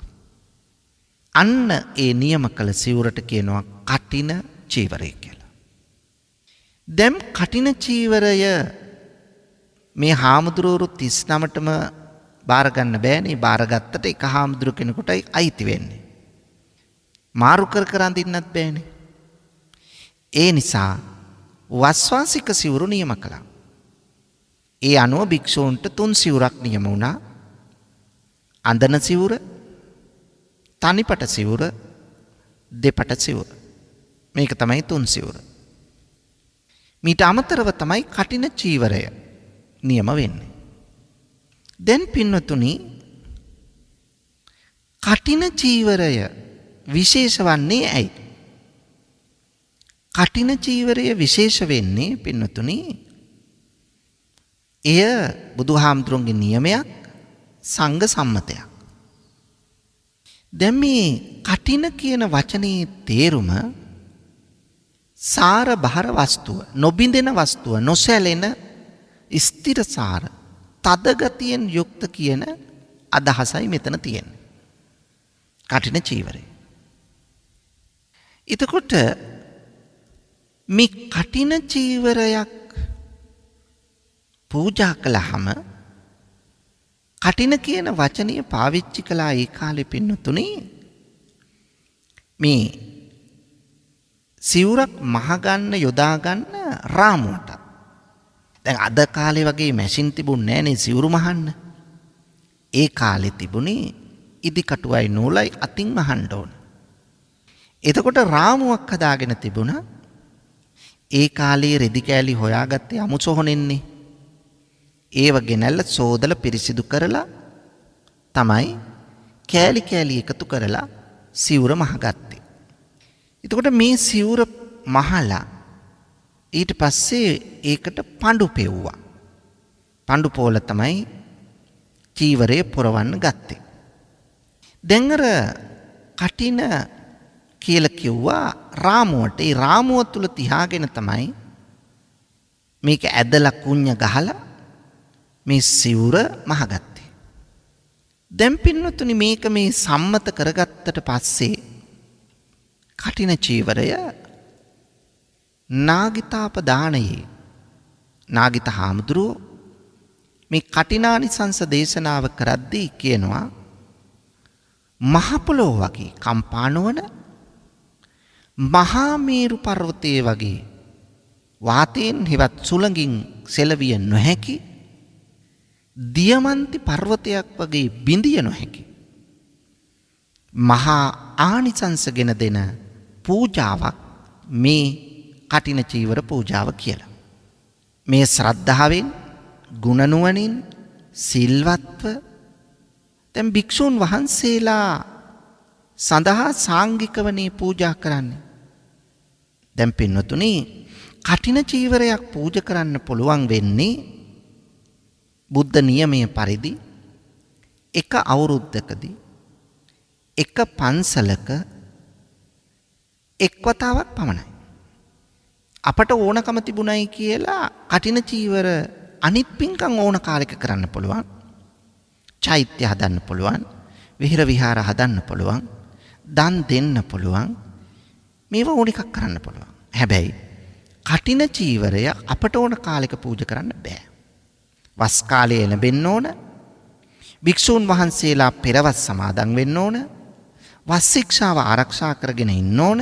අන්න ඒ නියම කළ සිවුරට කියනවා කටින චීවරය කියලා. දැන් කටින චීවරය මේ හාමුදුරුවෝ 39ටම බාර ගන්න බෑනේ. බාරගත්තට එක හාමුදුරු කෙනෙකුටයි අයිති වෙන්නේ. මාරු කර අඳින්නත් බෑනේ. ඒ නිසා වස්වාසික සිවුරු නියම කළා. ඒ අනුව භික්ෂූන්ට 3 සිවුරක් නියම වුණා. අඳන සිවුර, තනිපට සිවුර, දෙපට සිවුර. මේක තමයි 3 සිවුර. මීට අමතරව තමයි කටින චීවරය නියම වෙන්නේ. දැන් පින්වතුනි කටින චීවරය විශේෂ වන්නේ ඇයි? කටින චීවරය විශේෂ වෙන්නේ පින්වතුනි එය බුදුහාමුදුරන්ගේ නියමයක්, සංඝ සම්මතයක්. දැන් මේ කටින කියන වචනේ තේරුම සාර බහර වස්තුව, නොබිඳෙන වස්තුව, නොසැලෙන ස්ථිරසාර තද ගතියෙන් යුක්ත කියන අදහසයි මෙතන තියෙන්නේ. කටින චීවරය. එතකොට මේ කටින චීවරයක් පූජා කළාම කටින කියන වචනය පාවිච්චි කළා ඒ කාලේ පින්නතුනේ මේ සිවුරක් මහගන්න යොදා ගන්න රාමුවට. දැන් අද කාලේ වගේ මැෂින් තිබුණේ නැහනේ සිවුරු මහන්න. ඒ කාලේ තිබුණේ ඉදි කටුවයි නූලයි අතින් මහන්න ඕන. එතකොට රාමුවක් හදාගෙන තිබුණා. ඒ කාලේ රෙදි කෑලි හොයාගත්තේ අමු සොහොනෙන්නේ. ඒව ගෙනල්ලා සෝදලා පිරිසිදු කරලා තමයි කෑලි කෑලි එකතු කරලා සිවුර මහගත්තේ. එතකොට මේ සිවුර මහලා ඊට පස්සේ ඒකට පඬු පෙව්වා. පඬු පොල තමයි චීවරය පොරවන්න ගත්තේ. දැන් අර කටින කියලා කිව්වා රාමුවට. ඒ රාමුව තුල තියාගෙන තමයි මේක ඇදලා කුඤ්ඤ ගහලා මේ සිවුර මහගත්තේ. දැන් පින්නතුනි මේක මේ සම්මත කරගත්තට පස්සේ කටින චීවරය නාගිතාපදානයේ නාගිත හාමුදුරුවෝ මේ කටිනානිසංස දේශනාව කරද්දී කියනවා මහ පොළොව වගේ කම්පා නොවන මහා මේරු පර්වතයේ වගේ වාතයෙන් හෙවත් සුළඟින් සෙලවිය නොහැකි දියමන්ති පර්වතයක් වගේ බිඳිය නොහැකි මහා ආනිසංසගෙන දෙන පූජාවක් මේ කටින චීවර පූජාව කියලා. මේ ශ්‍රද්ධාවෙන් ගුණනුවණින් සිල්වත්ව දැන් භික්ෂූන් වහන්සේලා සඳහා සාංගිකවනේ පූජා කරන්නේ. දැන් පින්වතුනි කටින චීවරයක් පූජා කරන්න පුළුවන් වෙන්නේ බුද්ධ නියමයේ පරිදි එක අවුරුද්දකදී එක පන්සලක එක් වතාවක් පමණයි. අපට ඕනකම තිබුණයි කියලා කටින චීවර අනිත් පින්කම් ඕන කාලයක කරන්න පුළුවන්. චෛත්‍ය හදන්න පුළුවන්. විහෙර විහාර හදන්න පුළුවන්. දන් දෙන්න පුළුවන්. මේවා ඕන එකක් කරන්න පුළුවන්. හැබැයි කටින චීවරය අපට ඕන කාලයක පූජා කරන්න බෑ. වස් කාලයේ ලැබෙන්න ඕන. භික්ෂූන් වහන්සේලා පෙරවස් සමාදන් වෙන්න ඕන. වස් ශික්ෂාව ආරක්ෂා කරගෙන ඉන්න ඕන.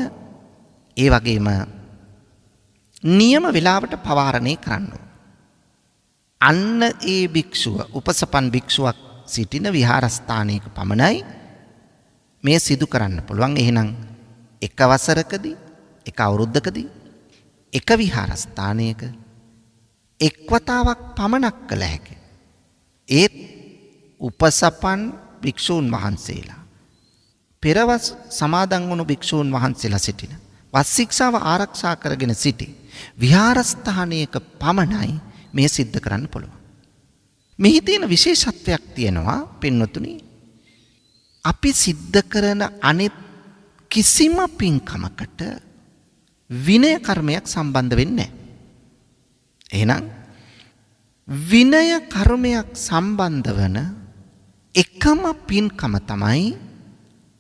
ඒ වගේම නියම වේලාවට පවාරණය කරන්න ඕන. අන්න ඒ භික්ෂුව උපසපන් භික්ෂුවක් සිටින විහාරස්ථානයක පමණයි මේ සිදු කරන්න පුළුවන්. එහෙනම් එක වසරකදී එක අවුරුද්දකදී එක විහාරස්ථානයක එක් වතාවක් පමණක් කළ හැකිය. ඒත් උපසපන් භික්ෂූන් වහන්සේලා පෙරවස් සමාදන් වුණු භික්ෂූන් වහන්සේලා සිටින වස් ශික්ෂාව ආරක්ෂා කරගෙන සිටි විහාරස්ථානයක පමණයි මේ සිද්ධ කරන්න පුළුවන්. මෙහි තියෙන විශේෂත්වයක් තියෙනවා පින්වතුනි. අපි සිද්ධ කරන අනෙක් කිසිම පින්කමකට විනය කර්මයක් සම්බන්ධ වෙන්නේ නැහැ. එහෙනම් විනය කර්මයක් සම්බන්ධ වන එකම පින්කම තමයි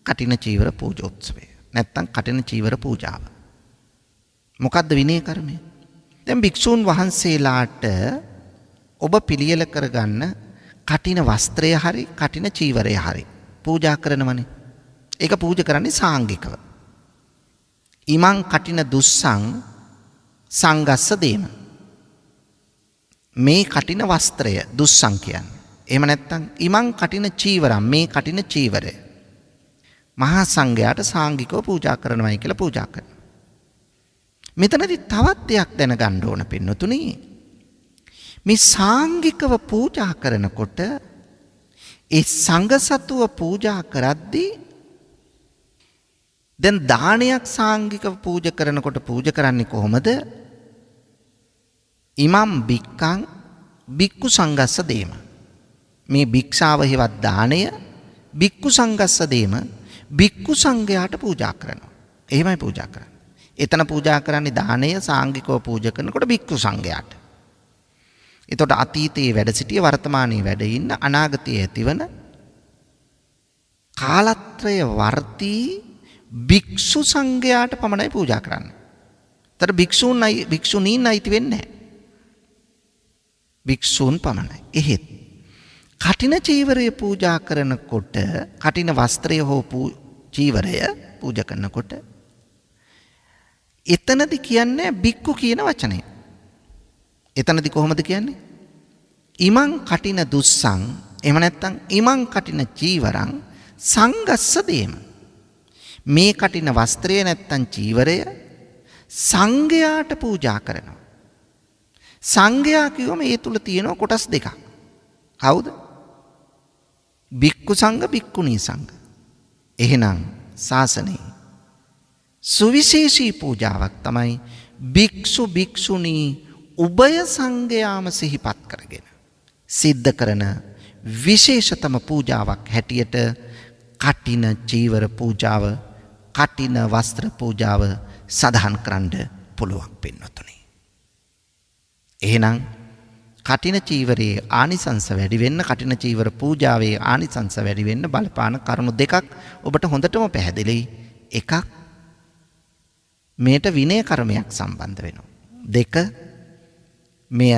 කටින චීවර පූජෝත්සවය. නැත්තම් කටින චීවර පූජාව. මොකද්ද විනය කර්මය? දැන් භික්ෂූන් වහන්සේලාට ඔබ පිළියෙල කරගන්න කටින වස්ත්‍රය හරි කටින චීවරය හරි පූජා කරනවනේ. ඒක පූජා කරන්නේ සාංගිකව. ඉමං කටින දුස්සං සංගස්ස දේම. මේ කටින වස්ත්‍රය දුස්සං කියන්නේ. එහෙම නැත්නම් ඉමං කටින චීවරම් මේ කටින චීවරය. මහා සංඝයාට සාංගිකව පූජා කරනවායි කියලා පූජා කරනවා. මෙතනදී තවත් දෙයක් දැනගන්න ඕන පින්නතුනි. මේ සාංගිකව පූජා කරනකොට ඒ සංඝ සතුව පූජා කරද්දී දැන් දානයක් සාංගිකව පූජා කරනකොට පූජා කරන්නේ කොහොමද? ඉමම් බික්කං බික්කු සංගස්ස දේම. මේ භික්ෂාව හේවත් දාණය බික්කු සංගස්ස දේම බික්කු සංඝයාට පූජා කරනවා. එහෙමයි පූජා කරන්නේ. එතන පූජා කරන්නේ දාණය සාංගිකව පූජා කරනකොට බික්කු සංඝයාට. එතකොට අතීතයේ වැඩ සිටිය වර්තමානයේ වැඩ ඉන්න අනාගතයේ ඇතිවන කාලත්‍රය වර්තී භික්ෂු සංඝයාට පමණයි පූජා කරන්නේ. ඒතර භික්ෂුණීන් අයිති වෙන්නේ නැහැ. භික්ෂූන් පමණයි. එහෙත් කටින චීවරය පූජා කරනකොට කටින වස්ත්‍රය හෝ චීවරය පූජා කරනකොට එතනදි කියන්නේ බික්කු කියන වචනය. එතනදි කොහොමද කියන්නේ? ඉමං කටින දුස්සං එහෙම නැත්නම් ඉමං කටින චීවරං සංගස්ස දේම. මේ කටින වස්ත්‍රය නැත්නම් චීවරය සංඝයාට පූජා කරනවා. සංඝයා කියවම ඒ තුල තියෙන කොටස් දෙකක්. කවුද? බික්කු සංඝ බික්කුණී සංඝ. එහෙනම් ශාසනයේ සුවිශේෂී පූජාවක් තමයි භික්ෂු භික්ෂුණී උභය සංඝයාම සිහිපත් කරගෙන සිද්ධ කරන විශේෂතම පූජාවක් හැටියට කටින චීවර පූජාව, කටින වස්ත්‍ර පූජාව සඳහන් කරන්න පුළුවන් පින්වතුනි. එහෙනම් කටින චීවරයේ ආනිසංස වැඩි වෙන්න, කටින චීවර පූජාවේ ආනිසංස වැඩි වෙන්න බලපාන කරුණු දෙකක් ඔබට හොඳටම පැහැදිලි. එකක් මේට විනය කර්මයක් සම්බන්ධ වෙනවා. දෙක මෙය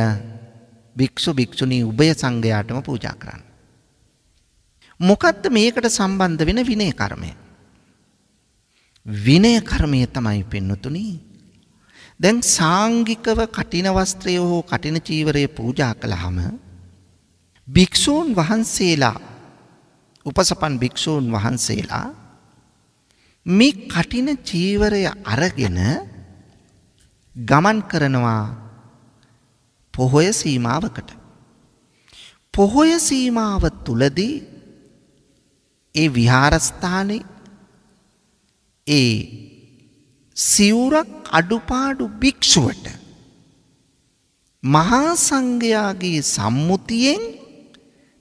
භික්ෂු භික්ෂුණී උභය සංඝයාටම පූජා කරන්න. මොකද්ද මේකට සම්බන්ධ වෙන විනය කර්මය? විනය කර්මය තමයි පින්නතුනි, දැන් සාංගිකව කටින වස්ත්‍රය හෝ කටින චීවරය පූජා කළාම භික්ෂූන් වහන්සේලා, උපසපන් භික්ෂූන් වහන්සේලා මේ කටින චීවරය අරගෙන ගමන් කරනවා පොහොය සීමාවකට. පොහොය සීමාව තුලදී ඒ විහාරස්ථානයේ ඒ සිවුරක් අඩුපාඩු භික්ෂුවට මහා සංඝයාගේ සම්මුතියෙන්,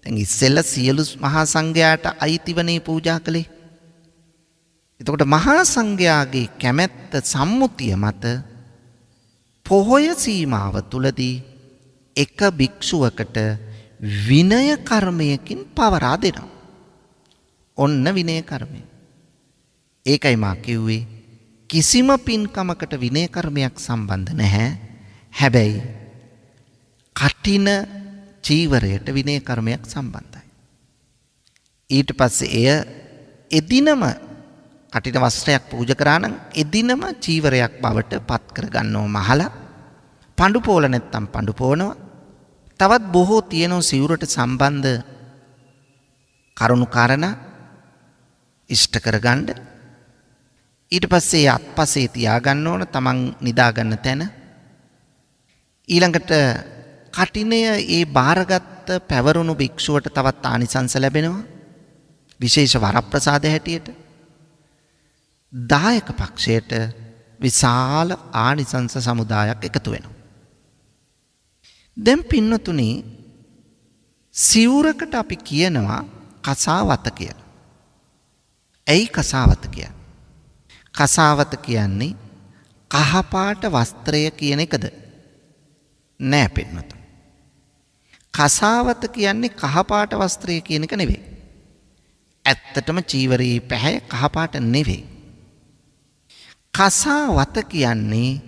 දැන් ඉස්සෙල්ලා සියලු මහා සංඝයාට අයිතිවනේ පූජා කළේ. එතකොට මහා සංඝයාගේ කැමැත්ත සම්මුතිය මත පොහොය සීමාව තුලදී එක භික්ෂුවකට විනය කර්මයකින් පවරා දෙනවා. ඔන්න විනය කර්මය. ඒකයි මා කිව්වේ කිසිම පින්කමකට විනය කර්මයක් සම්බන්ධ නැහැ. හැබැයි කටින චීවරයට විනය කර්මයක් සම්බන්ධයි. ඊට පස්සේ එය එදිනම කටින වස්ත්‍රයක් පූජා කරා නම් එදිනම චීවරයක් බවට පත් කරගන්නව මහලා. පඬු පෝල නැත්තම් පඬු පෝනවා. තවත් බොහෝ තියෙන සිවුරට සම්බන්ධ කරුණු කාරණා ඉෂ්ට කරගන්න. ඊට පස්සේ අත්පසේ තියාගන්න ඕන තමන් නිදාගන්න තැන. ඊළඟට කටිනය ඒ බාරගත්ත පැවරුණු භික්ෂුවට තවත් ආනිසංස ලැබෙනවා විශේෂ වරප්‍රසාද හැටියට. දායක පක්ෂයට විශාල ආනිසංස සමුදායක් එකතු වෙනවා. දැන් පින්නතුනි, සිවුරකට අපි කියනවා කසාවත කියලා. ඇයි කසාවත කියන්නේ? කසාවත කියන්නේ කහපාට වස්ත්‍රය කියන එකද? නෑ පින්නතුනි. කසාවත කියන්නේ කහපාට වස්ත්‍රය කියන එක නෙවෙයි. ඇත්තටම චීවරයේ පැහැ කහපාට නෙවෙයි. කසාවත කියන්නේ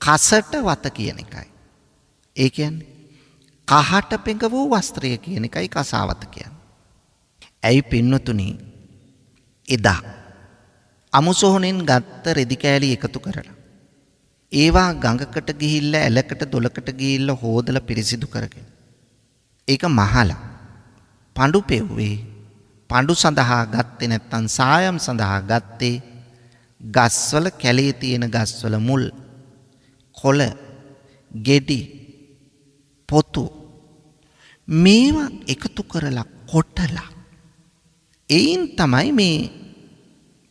කසට වත කියන එකයි. ඒ කියන්නේ කහට පෙඟ වූ වස්ත්‍රය කියන එකයි කසාවත කියන්නේ. ඇයි පින්නතුනි, එදා අමුසොහොනෙන් ගත්ත රෙදි කෑලි එකතු කරලා ඒවා ගඟකට ගිහිල්ලා ඇලකට දොලකට ගිහිල්ලා හොදලා පිරිසිදු කරගෙන ඒක මහලා පඬු පෙව්වේ. පඬු සඳහා ගත්තේ නැත්තම් සායම් සඳහා ගත්තේ ගස්වල, කැලේ තියෙන ගස්වල මුල්, කොළ, ගෙඩි, පොතු මේවා එකතු කරලා කොටලා එයින් තමයි මේ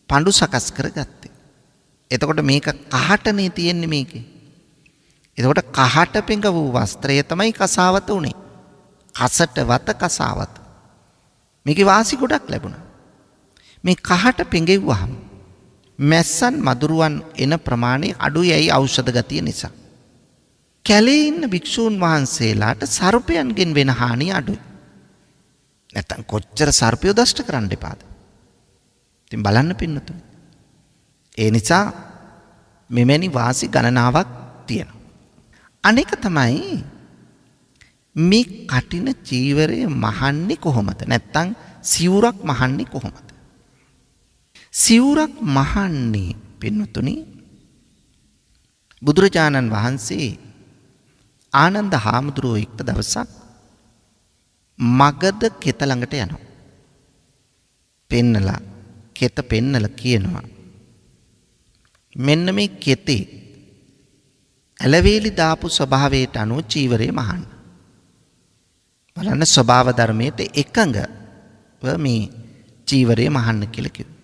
පඬු සකස් කරගත්තේ. එතකොට මේක කහටනේ තියෙන්නේ මේකේ. එතකොට කහට පෙඟ වූ වස්ත්‍රය තමයි කසාවත උනේ. කසට වත කසාවත. මේකේ වාසි ගොඩක් ලැබුණා. මේ කහට පෙඟෙව්වහම මැස්සන් මදුරුවන් එන ප්‍රමාණය අඩුයි. ඇයි? ඖෂධ ගතිය නිසා. කැලේ ඉන්න භික්ෂූන් වහන්සේලාට සර්පයන්ගෙන් වෙන හානිය අඩුයි. නැත්තම් කොච්චර සර්පයෝ දෂ්ට කරන්න එපාද? ඉතින් බලන්න පින්නතුනි. ඒ නිසා මෙවැනි වාසි ගණනාවක් තියෙනවා. අනෙක තමයි මේ කටින චීවරය මහන්නේ කොහොමද? නැත්තම් සිවුරක් මහන්නේ කොහොමද? සිවුරක් මහන්නේ පින්නතුනි, බුදුරජාණන් වහන්සේ ආනන්ද හාමුදුරුවෝ එක්ක දවසක් මගධ කෙත ළඟට යනවා. පෙන්නලා කෙත පෙන්නලා කියනවා, මෙන්න මේ කෙතේ ඇලවේලි දාපු ස්වභාවයට අනුව චීවරය මහන්න. බලන්න, ස්වභාව ධර්මයට එකඟව මේ චීවරය මහන්න කියලා කිව්වා.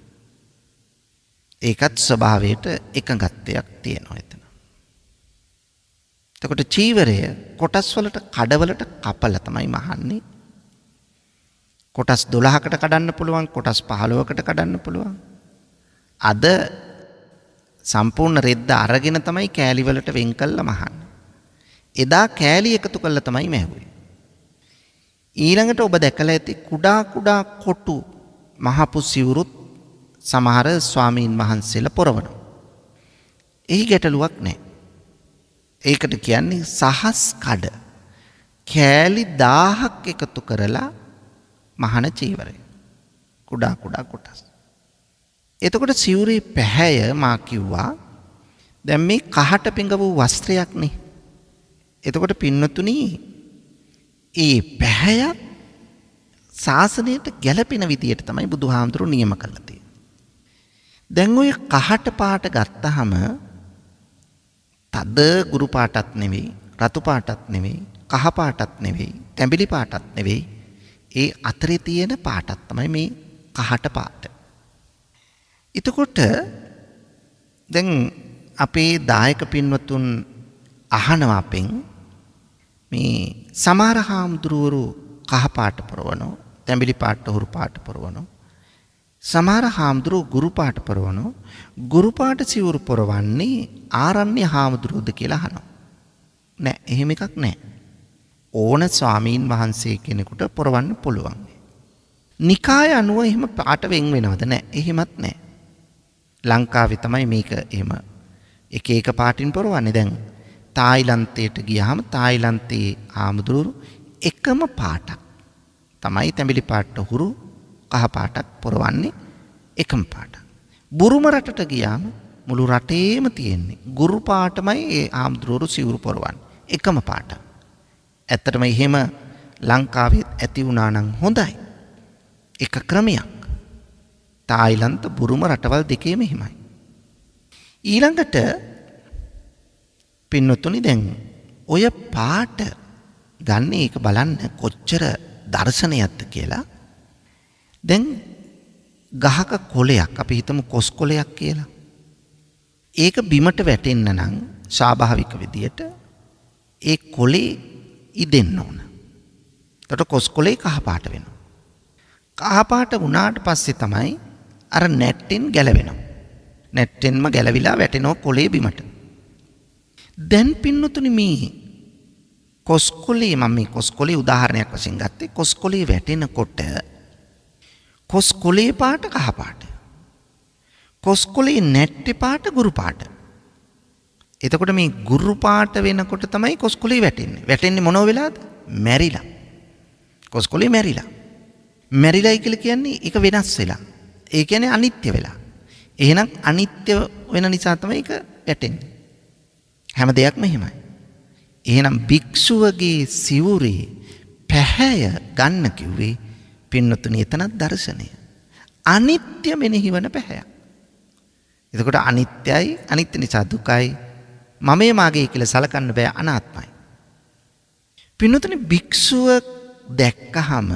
ඒකත් ස්වභාවයට එකඟත්වයක් තියෙනවා එතන. එතකොට චීවරය කොටස් වලට කඩවලට කපලා තමයි මහන්නේ. කොටස් 12කට කඩන්න පුළුවන්, කොටස් 15කට කඩන්න පුළුවන්. අද සම්පූර්ණ රෙද්ද අරගෙන තමයි කෑලි වලට වෙන් කළා මහන්නේ. එදා කෑලි එකතු කළා තමයි මැහුවේ. ඊළඟට ඔබ දැකලා ඇති කුඩා කුඩා කොටු මහපු සිවුරුත් සමහර ස්වාමීන් වහන්සේලා පොරවනවා. එහි ගැටලුවක් නැහැ. ඒකට කියන්නේ සහස් කඩ. කෑලි 1000ක් එකතු කරලා මහන චීවරය. කුඩා කුඩා කොටස්. එතකොට සිවුරේ පැහැය මා කිව්වා දැන් මේ කහට පිඟ වූ වස්ත්‍රයක් නේ. එතකොට පින්නතුනි ඒ පැහැය ශාසනයට ගැළපෙන විදියට තමයි බුදුහාමුදුරුවෝ නියම කළා තියෙන්නේ. දැන් ඔය කහට පාට ගත්තාම තද ගුරු පාටත් නෙවෙයි, රතු පාටත් නෙවෙයි, කහ පාටත් නෙවෙයි, තැඹිලි පාටත් නෙවෙයි. ඒ අතරේ තියෙන පාටක් තමයි මේ කහට පාට. එතකොට දැන් අපේ දායක පින්වතුන් අහනවා අපෙන් මේ සමහර හාමුදුරුවරු කහ පාට පරවනවා, තැඹිලි පාට හුරු පාට පරවනවා. සමහර හාමුදුරුවෝ ගුරු පාට පරවනවා. ගුරු පාට සිවුරු පරවන්නේ ආරණ්‍ය හාමුදුරුවෝද කියලා අහනවා. නෑ, එහෙම එකක් නෑ. ඕන ස්වාමීන් වහන්සේ කෙනෙකුට පරවන්න පුළුවන්. නිකාය අනුව එහෙම පාට වෙන් වෙනවද? නෑ, එහෙමත් නෑ. ලංකාවේ තමයි මේක එහෙම එක එක පාටින් පරවන්නේ. දැන් තායිලන්තයට ගියාම තායිලන්තයේ හාමුදුරුවෝ එකම පාටක් තමයි තැඹිලි පාට හුරු කහ පාටක් පරවන්නේ, එකම පාටක්. බුරුම රටට ගියාම මුළු රටේම තියෙන්නේ ගුරු පාටමයි ඒ හාමුදුරුවෝ සිවුරු පරවන්නේ, එකම පාට. ඇත්තටම එහෙම ලංකාවේ ඇති වුණා නම් හොඳයි. එක ක්‍රමයක්. තායිලන්ත බුරුම රටවල් දෙකේම එහෙමයි. ඊළඟට පින්නතුනි දැන් ඔය පාට ගන්න ඒක බලන්න කොච්චර දර්ශනයක්ද කියලා. දැන් ගහක කොළයක් අපි හිතමු කොස් කොළයක් කියලා. ඒක බිමට වැටෙන්න නම් ස්වාභාවික විදියට ඒ කොළේ ඉදෙන්න ඕන. එතකොට කොස් කොළේ කහ පාට වෙනවා. කහ පාට වුණාට පස්සේ තමයි අර නැට්ටෙන් ගැලවෙනවා. නැට්ටෙන්ම ගැලවිලා වැටෙනවා කොළේ බිමට. දැන් පින්නතුනි මේ කොස්කොලේ මම මේ කොස්කොලේ උදාහරණයක් වශයෙන් ගත්තේ. කොස්කොලේ වැටෙනකොට කොස්කොලේ පාට කහ පාට. කොස්කොලේ නැට්ටේ පාට ගුරු පාට. එතකොට මේ ගුරු පාට වෙනකොට තමයි කොස්කොලේ වැටෙන්නේ. වැටෙන්නේ මොනව වෙලාද? මැරිලා. කොස්කොලේ මැරිලා. මැරිලායි කියලා කියන්නේ ඒක වෙනස් වෙලා. ඒ කියන්නේ අනිත්‍ය වෙලා. එහෙනම් අනිත්‍ය වෙන නිසා තමයි ඒක වැටෙන්නේ. හැම දෙයක්ම එහෙමයි. එහෙනම් භික්ෂුවගේ සිවුරේ පැහැය ගන්න කිව්වේ පින්නතුනි එතනත් දර්ශනය. අනිත්‍ය මෙනෙහි වන පැහැය. එතකොට අනිත්‍යයි, අනිත්‍ය නිසා දුකයි, මමේ මාගේ කියලා සලකන්න බෑ, අනාත්මයි. පින්නතුනි භික්ෂුව දැක්කහම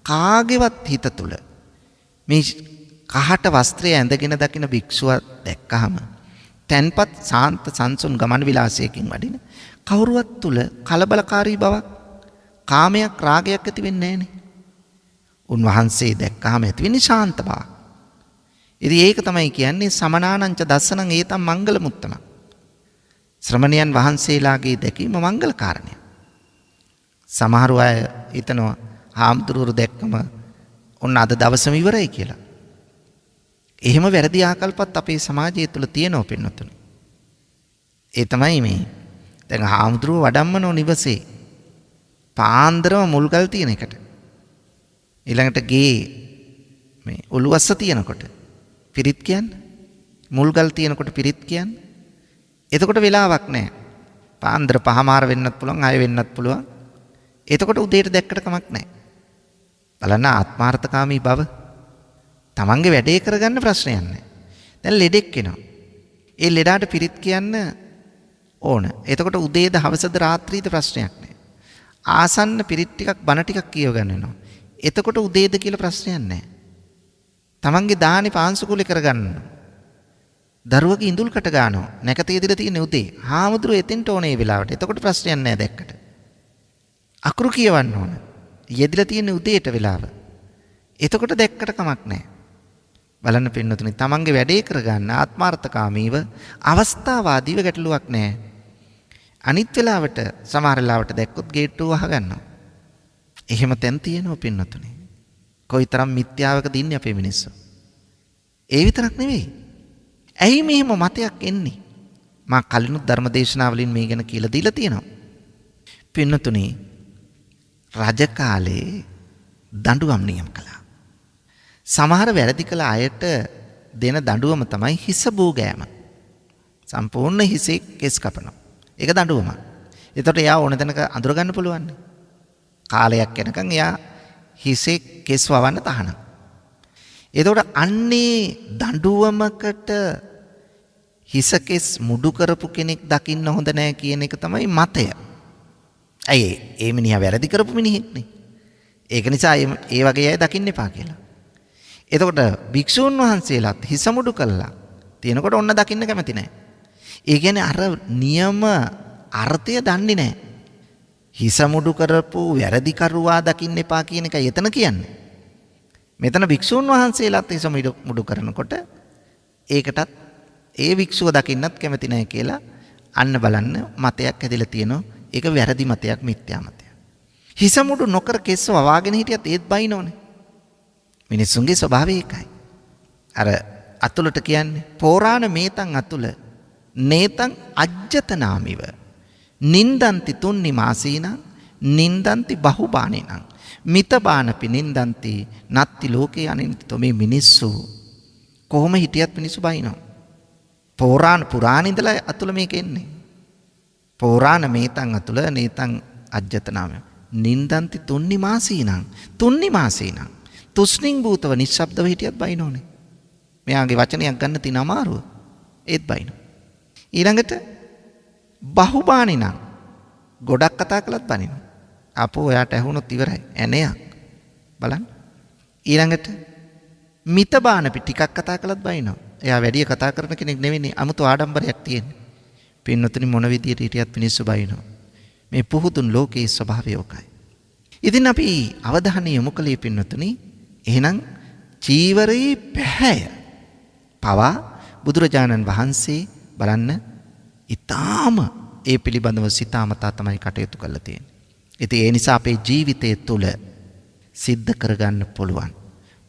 කාගේවත් හිත තුල මේ කහට වස්ත්‍රය ඇඳගෙන දකින භික්ෂුව දැක්කහම තැන්පත් සාන්ත සංසුන් ගමන් විලාසයකින් වඩින කවුරුවත් තුල කලබලකාරී බවක්, කාමයක්, රාගයක් ඇති වෙන්නේ නැහනේ. උන්වහන්සේ දැක්කහම ඇති වෙන්නේ ශාන්ත බවක්. ඉතින් ඒක තමයි කියන්නේ සමනානංච දස්සනං ඒතම් මංගල මුත්තම. ශ්‍රමණයන් වහන්සේලාගේ දැකීම මංගල කාරණය. සමහර අය හිතනවා හාමුදුරුවෝ දැක්කම ඔන්න අද දවසම ඉවරයි කියලා. එහෙම වැරදි ආකල්පත් අපේ සමාජය තුළ තියෙනවා පින්නතුනි. ඒ තමයි මේ දැන් හාමුදුරුවෝ වඩම්මනෝ නිවසේ පාන්දරම මුල්ගල් තියෙන එකට. ඊළඟට ගේ මේ ඔළුවස්ස තියෙනකොට පිරිත් කියන්නේ. මුල්ගල් තියෙනකොට පිරිත් කියන්නේ. එතකොට වෙලාවක් නැහැ. පාන්දර පහමාර වෙන්නත් පුළුවන්, 6 වෙන්නත් පුළුවන්. එතකොට උදේට දැක්කට කමක් නැහැ. බලන්න ආත්මාර්ථකාමී බව. තමන්ගේ වැඩේ කරගන්න ප්‍රශ්නයක් නැහැ. දැන් ලෙඩෙක් එනවා. ඒ ලෙඩාට පිරිත් කියන්න ඕන. එතකොට උදේද හවසද රාත්‍රීද ප්‍රශ්නයක් නැහැ. ආසන්න පිරිත් ටිකක් බණ ටිකක් කියව ගන්න වෙනවා. එතකොට උදේද කියලා ප්‍රශ්නයක් නැහැ. තමන්ගේ දානි පාංශුකුලේ කරගන්න. දරුවගේ ඉඳුල්කට ගන්නවා. නැකත ඉදිරිය තියෙන උදේ. හාමුදුරුවෝ එතෙන්ට ඕනේ වෙලාවට. එතකොට ප්‍රශ්නයක් නැහැ දැක්කට. අකුරු කියවන්න ඕන. යෙදිලා තියෙන උදේට වෙලාව. එතකොට දැක්කට කමක් නැහැ. බලන්න පින්නතුනි තමන්ගේ වැඩේ කරගන්න ආත්මార్థකාමීව අවස්ථාවාදීව ගැටලුවක් නැහැ. අනිත් වෙලාවට සමහර වෙලාවට දැක්කොත් ගේට්ටුව වහගන්නවා. එහෙම තැන් තියෙනවා පින්නතුනි. කොයිතරම් මිත්‍යාවකද ඉන්නේ අපේ මිනිස්සු. ඒ විතරක් නෙවෙයි. ඇයි මෙහෙම මතයක් එන්නේ? මා කලිනුත් ධර්මදේශනාවලින් මේ ගැන කියලා දීලා තියෙනවා. පින්නතුනි රජ කාලේ දඬුවම් නියම කළා. සමහර වැරදි කළ අයට දෙන දඬුවම තමයි හිස බෝ ගෑම. සම්පූර්ණ හිසේ කෙස් කපනවා. ඒක දඬුවම. එතකොට එයා ඕන තැනක අඳුර ගන්න පුළුවන්. කාලයක් යනකම් එයා හිසේ කෙස් වවන්න තහනම්. එතකොට අන්නේ දඬුවමකට හිස කෙස් මුඩු කරපු කෙනෙක් දකින්න හොඳ නැහැ කියන එක තමයි මතය. ඇයි ඒ මිනිහා වැරදි කරපු මිනිහෙක්නේ. ඒක නිසා ඒ වගේ අය දකින්න එපා කියලා. එතකොට භික්ෂූන් වහන්සේලාත් හිස මුඩු කළා. තියෙනකොට ඔන්න දකින්න කැමති නැහැ. ඒ කියන්නේ අර නියම අර්ථය දන්නේ නැහැ. හිස මුඩු කරපු වැරදි කරුවා දකින්න එපා කියන එකයි එතන කියන්නේ. මෙතන භික්ෂූන් වහන්සේලාත් හිස මුඩු කරනකොට ඒකටත් ඒ භික්ෂුව දකින්නත් කැමති නැහැ කියලා අන්න බලන්න මතයක් ඇදලා තියෙනවා. ඒක වැරදි මතයක්, මිත්‍යා මතයක්. හිස මුඩු නොකර කෙස් වවාගෙන හිටියත් ඒත් බයිනෝනේ. මිනිස්සුන්ගේ ස්වභාවය ඒකයි. අර අතුලට කියන්නේ පෝරාණ මේතන් අතුල නේතන් අජ්ජතනාමිව නින්දන්ති තුන්නි මාසීනං නින්දන්ති බහුබාණිනං මිතබානපි නින්දන්ති නත්ති ලෝකේ අනින්තිතෝ. මේ මිනිස්සු කොහොම හිටියත් මිනිස්සු බයිනවා. පුරාණ ඉඳලා අතුල මේක එන්නේ. පෝරාණ මේතන් අතුල නේතන් අජ්ජතනාමිව නින්දන්ති තුන්නි මාසීනං තුස්නින් භූතව නිශ්ශබ්දව හිටියත් බයිනෝනේ. මෙයාගේ වචනයක් ගන්න තියෙන අමාරුව ඒත් බයිනෝ. ඊළඟට බහුබාණිනං ගොඩක් කතා කළත් බනිනවා. අපෝ එයාට ඇහුනොත් ඉවරයි ඇණයක්. බලන්න. ඊළඟට මිතබානපි ටිකක් කතා කළත් බයිනවා. එයා වැඩි කතා කරන කෙනෙක් නෙවෙයි, 아무තු ආඩම්බරයක් තියෙන්නේ. පින්නතුනි මොන විදියට හිටියත් මිනිස්සු බයිනවා. මේ පුහුදුන් ලෝකයේ ස්වභාවය ඔකයි. ඉතින් අපි අවධානය යොමු කළේ පින්නතුනි එහෙනම් චීවරයේ පැහැය පවා බුදුරජාණන් වහන්සේ බලන්න ඊටාම ඒ පිළිබඳව සිතාමතා තමයි කටයුතු කරලා තියෙන්නේ. ඉතින් ඒ නිසා අපේ ජීවිතය තුළ සිද්ධ කරගන්න පුළුවන්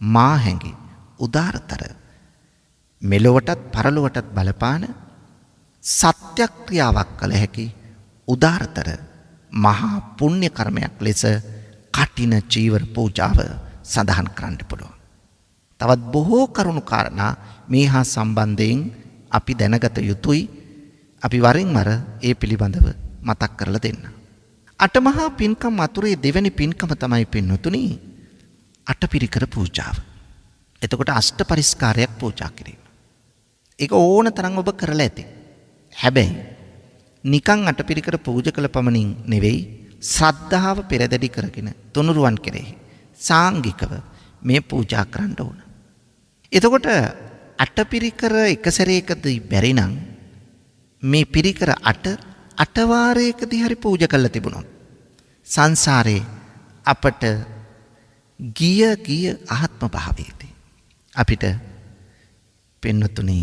මා හැඟි උදාරතර මෙලොවටත් පරලොවටත් බලපාන සත්‍යක්‍රියාවක් කළ හැකි උදාරතර මහා පුණ්‍ය කර්මයක් ලෙස කටින චීවර පූජාව සඳහන් කරන්න පුළුවන්. තවත් බොහෝ කරුණු කාරණා මේ හා සම්බන්ධයෙන් අපි දැනගත යුතුයි. අපි වරින් වර ඒ පිළිබඳව මතක් කරලා දෙන්න. අටමහා පින්කම් අතුරේ දෙවැනි පින්කම තමයි පින්නතුනි අටපිරිකර පූජාව. එතකොට අෂ්ට පරිස්කාරයක් පූජා කිරීම. ඒක ඕන තරම් ඔබ කරලා ඇති. හැබැයි නිකං අටපිරිකර පූජ කළ පමණින් නෙවෙයි ශ්‍රද්ධාව පෙරදැඩි කරගෙන තුනුරුවන් කෙරෙහි සාංගිකව මේ පූජා කරන්න ඕන. එතකොට අටපිරිකර එක සැරේකදී බැරි නම් මේ පිරිකර අටවාරයකදී හරි පූජා කරලා තිබුණොත් සංසාරේ අපට ගිය ආත්ම භාවයේදී අපිට පින්නතුනි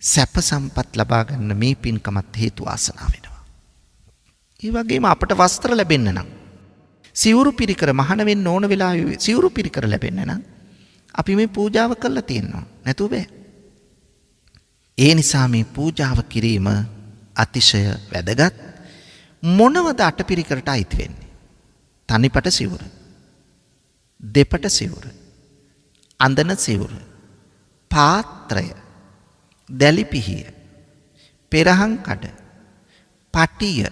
සැප සම්පත් ලබා ගන්න මේ පින්කමත් හේතු වාසනා වෙනවා. ඒ වගේම අපට වස්ත්‍ර ලැබෙන්න නම් සිවුරු පිරිකර මහාන වෙන්න ඕන වෙලාවෙ සිවුරු පිරිකර ලැබෙන්න නම් අපි මේ පූජාව කළා තියෙනවා. නැතුව බෑ. ඒ නිසා මේ පූජාව කිරීම අතිශය වැදගත්. මොනවද අටපිරිකරට අයිති වෙන්නේ? තනිපට සිවුර, දෙපට සිවුර, අඳන සිවුර, පාත්‍රය, දැලිපිහිය, පෙරහන් කඩ, පටිය,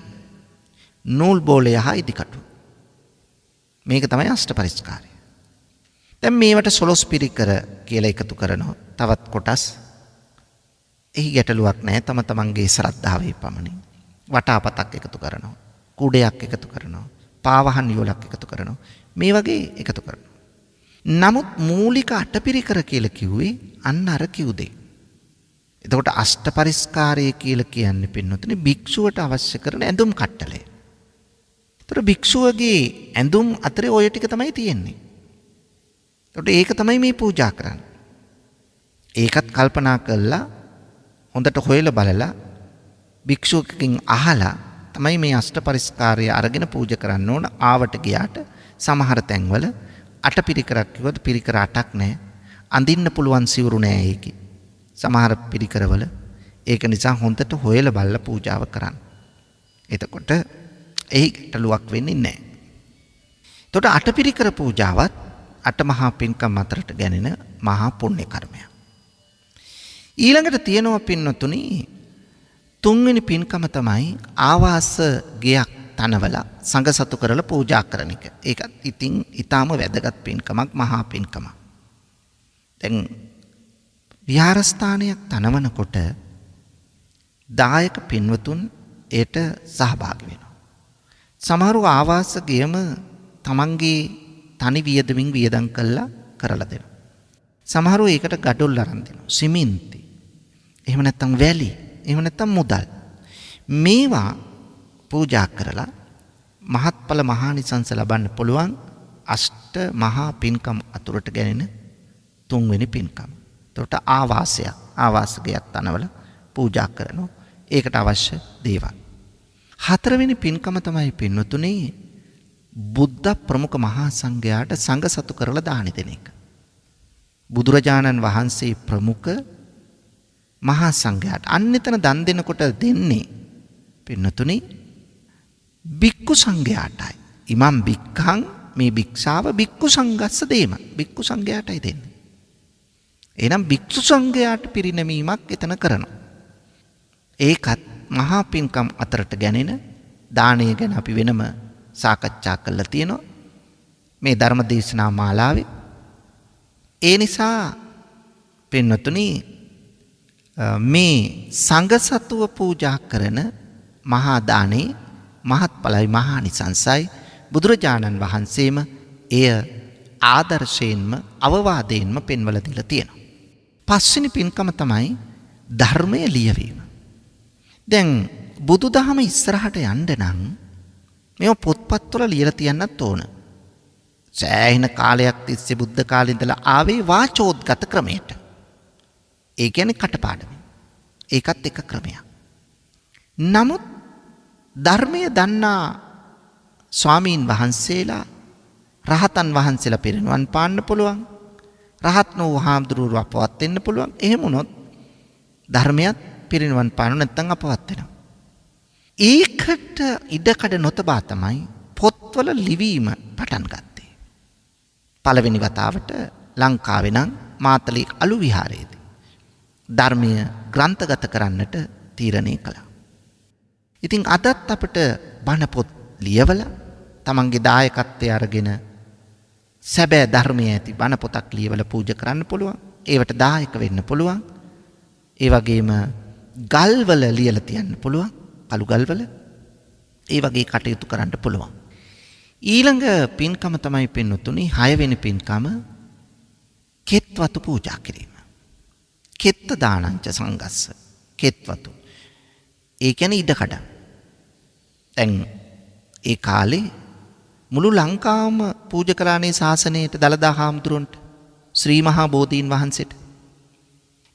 නූල් බෝලය හා ඉදිකටු. මේක තමයි අෂ්ට පරිස්කාරය. දැන් මේවට සොළොස් පිරිකර කියලා එකතු කරනවා. තවත් කොටස් එහි ගැටලුවක් නැහැ. තම තමන්ගේ ශ්‍රද්ධාවේ පමණින් වටාපතක් එකතු කරනවා, කුඩයක් එකතු කරනවා, පාවහන් යොලක් එකතු කරනවා. මේ වගේ එකතු කරනවා. නමුත් මූලික අටපිරිකර කියලා කිව්වේ අන්න අර කිව් දෙය. එතකොට අෂ්ට පරිස්කාරය කියලා කියන්නේ පින්නතුනේ භික්ෂුවට අවශ්‍ය කරන ඇඳුම් කට්ටලය. ඒතර භික්ෂුවගේ ඇඳුම් අතරේ ඔය ටික තමයි තියෙන්නේ. එතකොට ඒක තමයි මේ පූජා කරන්නේ. ඒකත් කල්පනා කළා හොඳට හොයලා බලලා භික්ෂුවකින් අහලා තමයි මේ අෂ්ට පරිස්කාරය අරගෙන පූජා කරන්න ඕන. ආවට ගියාට සමහර තැන්වල අටපිරිකරක් කිව්වද පිරිකර 8ක් නැහැ. අඳින්න පුළුවන් සිවුරු නැහැ ඒකේ. සමහර පිරිකරවල ඒක නිසා හොඳට හොයලා බලලා පූජාව කරන්න. එතකොට ඒකට ලුවක් වෙන්නේ නැහැ. එතකොට අටපිරිකර පූජාවත් අටමහා පින්කම් අතරට ගැනෙන මහා පුණ්‍ය කර්මයක්. ඊළඟට තියෙනවා පින්නතුනි තුන්වෙනි පින්කම තමයි ආවාස ගෙයක් තනවලා සංඝසතු කරලා පූජා කරන එක. ඒකත් ඉතින් ඊටාම වැදගත් පින්කමක් මහා පින්කමක්. දැන් විහාරස්ථානයක් තනවනකොට දායක පින්වතුන් ඒට සහභාගී වෙනවා. සමහරව ආවාස ගෙයම තමන්ගේ තනි වියදමින් වියදම් කරලා දෙනවා. සමහරව ඒකට ගඩොල් අරන් දෙනවා. සිමෙන්ති. එහෙම නැත්නම් වැලි. එහෙම නැත්නම් මුදල්. මේවා පූජා කරලා මහත්ඵල මහානිසංස ලබන්න පුළුවන් අෂ්ට මහා පින්කම් අතුරට ගැනෙන තුන්වෙනි පින්කම. එතකොට ආවාසගයක් තනවල පූජා කරනවා. ඒකට අවශ්‍ය දේවල්. හතරවෙනි පින්කම තමයි පින්නතුනේ බුද්ධ ප්‍රමුඛ මහා සංඝයාට සංඝසතු කරලා දාන දෙන එක. බුදුරජාණන් වහන්සේ ප්‍රමුඛ මහා සංඝයාට අන්නෙතන දන් දෙනකොට දෙන්නේ පින්නතුනේ බික්කු සංඝයාටයි. ඉමම් බික්ඛං මේ භික්ෂාව බික්කු සංඝස්ස දේම. බික්කු සංඝයාටයි දෙන්නේ. එහෙනම් භික්ෂු සංඝයාට පිරිනැමීමක් එතන කරනවා. ඒකත් මහා පින්කම් අතරට ගැනෙන දානය ගැන අපි වෙනම සාකච්ඡා කරලා තියෙනවා මේ ධර්ම දේශනා මාලාවේ. ඒ නිසා පින්වතුනි මේ සංඝසතුව පූජා කරන මහා දානේ මහත්ඵලයි මහානිසංසයි බුදුරජාණන් වහන්සේම එය ආදර්ශයෙන්ම අවවාදයෙන්ම පෙන්වලා දීලා තියෙනවා. පස්වෙනි පින්කම තමයි ධර්මය ලියවීම. දැන් බුදුදහම ඉස්සරහට යන්න නම් මේව පොත්පත්වල ලියලා තියන්නත් ඕන. සෑහෙන කාලයක් තිස්සේ බුද්ධ කාලේ ඉඳලා ආවේ වාචෝද්ගත ක්‍රමයට. ඒ කියන්නේ කටපාඩම. ඒකත් එක ක්‍රමයක්. නමුත් ධර්මය දන්නා ස්වාමීන් වහන්සේලා රහතන් වහන්සේලා පිරිනුවන් පාන්න පුළුවන්. රහත් වූ හාමුදුරුවෝ අපවත් වෙන්න පුළුවන්. එහෙම වුණොත් ධර්මයක් පිරිනුවන් පාන්න නැත්නම් අපවත් වෙනවා. ඒකට ඉඩකඩ නොතබා තමයි පොත්වල ලිවීම පටන් ගත්තේ. පළවෙනි වතාවට ලංකාවේ නම් මාතලේ අලු විහාරයේදී ධර්මය ග්‍රන්ථගත කරන්නට තීරණය කළා. ඉතින් අදත් අපිට බණ පොත් ලියවලා තමන්ගේ දායකත්වය අරගෙන සැබෑ ධර්මයේ ඇති බණ පොතක් ලියවලා පූජා කරන්න පුළුවන්. ඒවට දායක වෙන්න පුළුවන්. ඒ වගේම ගල්වල ලියලා තියන්න පුළුවන්. කළු ගල්වල ඒ වගේ කටයුතු කරන්න පුළුවන්. ඊළඟ පින්කම තමයි පින්වතුනි 6 වෙනි පින්කම කෙත්වතු පූජා කිරීම. කෙත්ත දානංච සංගස්ස. කෙත්වතු. ඒ කියන්නේ ඉඩකඩ. දැන් ඒ කාලේ මුළු ලංකාවම පූජා කරානේ ශාසනයට දළදා හාමුදුරන්ට ශ්‍රී මහා බෝධීන් වහන්සේට.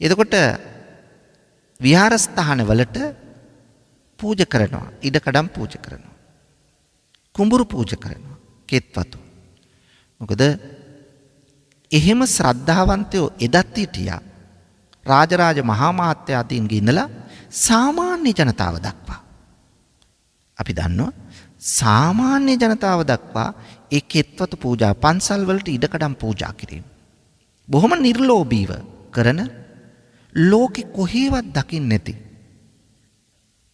එතකොට විහාරස්ථාන වලට පූජා කරනවා. ඉඩකඩම් පූජා කරනවා. කුඹුරු පූජා කරනවා. කෙත්වතු. මොකද එහෙම ශ්‍රද්ධාවන්තයෝ එදත් හිටියා. රාජරාජ මහා මාත්‍යාදීන්ගේ ඉඳලා සාමාන්‍ය ජනතාව දක්වා. අපි දන්නවා සාමාන්‍ය ජනතාව දක්වා ඒ කෙත්වතු පූජා පන්සල් වලට ඉඩකඩම් පූජා කිරීම. බොහොම නිර්ලෝභීව කරන ලෝකෙ කොහේවත් දකින්න නැති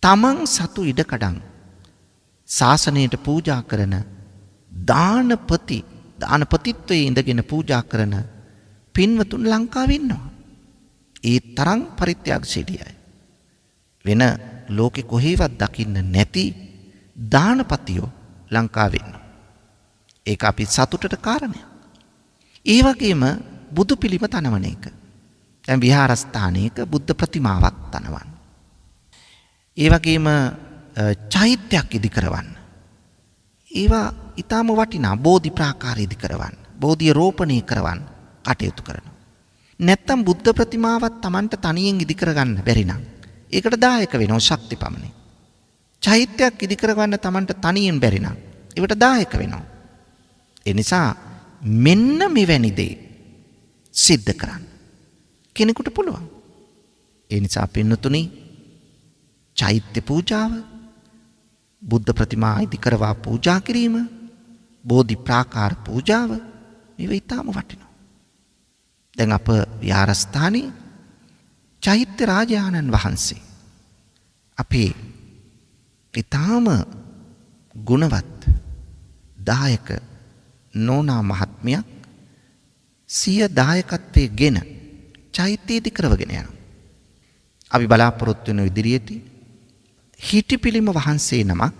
තමන් සතු ඉඩකඩම් ශාසනයට පූජා කරන දානපතිත්වයේ ඉඳගෙන පූජා කරන පින්වතුන් ලංකාවේ ඉන්නවා. ඒ තරම් පරිත්‍යාගශීලීයි. වෙන ලෝකෙ කොහේවත් දකින්න නැති දානපතියෝ ලංකාවේ ඉන්නවා. ඒක අපි සතුටට කාරණයක්. ඒ වගේම බුදු පිළිම තනවන එක. දැන් විහාරස්ථානයක බුද්ධ ප්‍රතිමාවක් තනවන්න. ඒ වගේම චෛත්‍යයක් ඉදි කරවන්න. ඒවා ඊටාම වටිනා බෝධි ප්‍රාකාර ඉදි කරවන්න. බෝධිය රෝපණය කරවන්න කටයුතු කරනවා. නැත්තම් බුද්ධ ප්‍රතිමාවක් Tamanට තනියෙන් ඉදි කරගන්න බැරි නම් ඒකට දායක වෙනවා ශක්ති පමණින්. චෛත්‍යයක් ඉදි කරගන්න Tamanට තනියෙන් බැරි නම් ඒකට දායක වෙනවා. ඒ නිසා මෙන්න මෙවැනි දේ සිද්ධ කරන්න කෙනෙකුට පුළුවන්. ඒ නිසා පින්නතුනි චෛත්‍ය පූජාව, බුද්ධ ප්‍රතිමා ඉදි කරවා පූජා කිරීම, බෝධි ප්‍රාකාර පූජාව මේවා ඊටාම වටිනවා. දැන් අප විහාරස්ථානයේ චෛත්‍ය රාජානන් වහන්සේ අපේ ඊටාම ගුණවත් දායක නෝනා මහත්මියක් සිය දායකත්වයේ ගෙන චෛත්‍ය ඉදි කරවගෙන යනවා. අපි බලාපොරොත්තු වෙන ඉදිරියේදී හිටිපිලිම වහන්සේ නමක්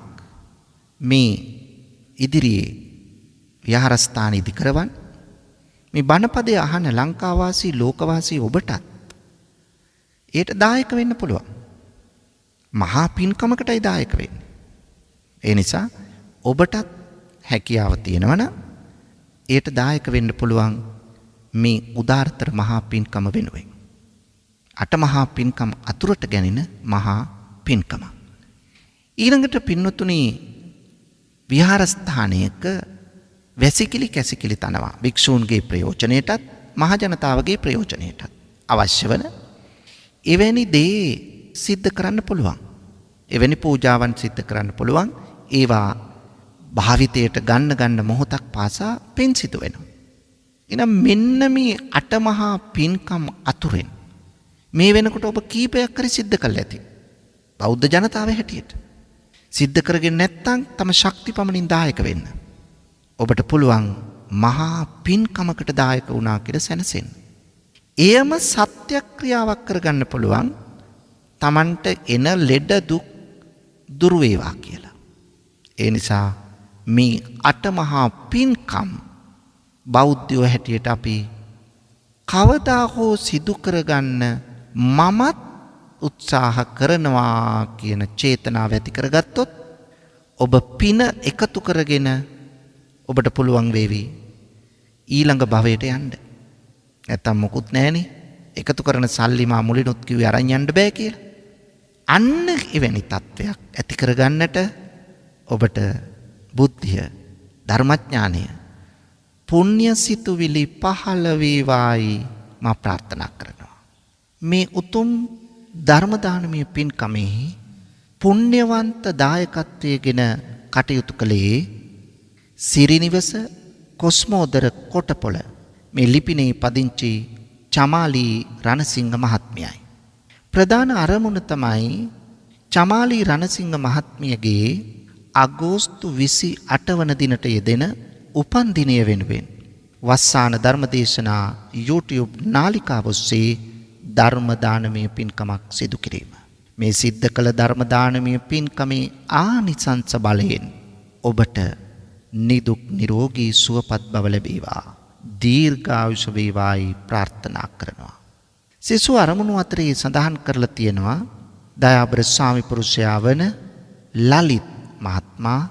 මේ ඉදිරියේ විහාරස්ථාන ඉදි කරවන් මේ බණපදයේ අහන ලංකාවාසී ලෝකවාසී ඔබටත් ඒට දායක වෙන්න පුළුවන්. මහා පින්කමකටයි දායක වෙන්නේ. ඒ නිසා ඔබටත් හැකියාව තියෙනවා නම් ඒට දායක වෙන්න පුළුවන් මේ උදාාරතර මහා පින්කම වෙනුවෙන්. අට මහා පින්කම් අතුරට ගැනෙන මහා පින්කම. ඊළඟට පින්නතුනි විහාරස්ථානයක වැසිකිලි කැසිකිලි තනවා භික්ෂූන්ගේ ප්‍රයෝජනයටත් මහජනතාවගේ ප්‍රයෝජනයටත් අවශ්‍ය වන එවැනි දේ සිද්ධ කරන්න පුළුවන්. එවැනි පූජාවන් සිද්ධ කරන්න පුළුවන්. ඒවා භාවිතයට ගන්න මොහොතක් පාසා පින් සිදු වෙනවා. එහෙනම් මෙන්න මේ අටමහා පින්කම් අතුරෙන් මේ වෙනකොට ඔබ කීපයක් හරි සිද්ධ කළා ඇති. බෞද්ධ ජනතාව හැටියට සිද්ධ කරගෙන නැත්නම් තම ශක්ති පමණින් දායක වෙන්න. ඔබට පුළුවන් මහා පින්කමකට දායක වුණා කියලා සැනසෙන්න. එයම සත්‍යක්‍රියාවක් කරගන්න පුළුවන් Tamanට එන ලෙඩ දුක් දුරු වේවා කියලා. ඒ නිසා මේ අටමහා පින්කම් බෞද්ධයෝ හැටියට අපි කවදා හෝ සිදු කරගන්න මමත් උත්සාහ කරනවා කියන චේතනාව ඇති කරගත්තොත් ඔබ පින එකතු කරගෙන ඔබට පුළුවන් වේවි ඊළඟ භවයට යන්න. නැත්තම් මොකුත් නැහනේ. එකතු කරන සල්ලි මා මුලිනුත් කිව්වේ අරන් යන්න බෑ කියලා. අන්න එවැනි තත්වයක් ඇති කරගන්නට ඔබට බුද්ධිය, ධර්මඥානය, පුණ්‍ය සිතුවිලි පහළ වේවායි මා ප්‍රාර්ථනා කරනවා. මේ උතුම් ධර්ම දානමය පින්කමේ පුණ්‍යවන්ත දායකත්වයේගෙන කටයුතු කළේ සිරිනිවස කොස්මෝදර කොටපොළ මේ ලිපිනේ පදිංචි චමාලි රණසිංහ මහත්මියයි. ප්‍රධාන අරමුණ තමයි චමාලි රණසිංහ මහත්මියගේ අගෝස්තු 28 වන දිනට යෙදෙන උපන් දිනය වෙනුවෙන් වස්සාන ධර්මදේශනා YouTube නාලිකාව ඔස්සේ ධර්ම දානමය පින්කමක් සිදු කිරීම. මේ සිද්ධ කළ ධර්ම දානමය පින්කමේ ආනිසංස බලයෙන් ඔබට නිදුක් නිරෝගී සුවපත් බව ලැබේවා. දීර්ඝායුෂ වේවායි ප්‍රාර්ථනා කරනවා. සිසු අරමුණු අතරේ සඳහන් කරලා තියෙනවා දයාබර ස්වාමි පුරුෂයා වන ලලිත් මහත්මයා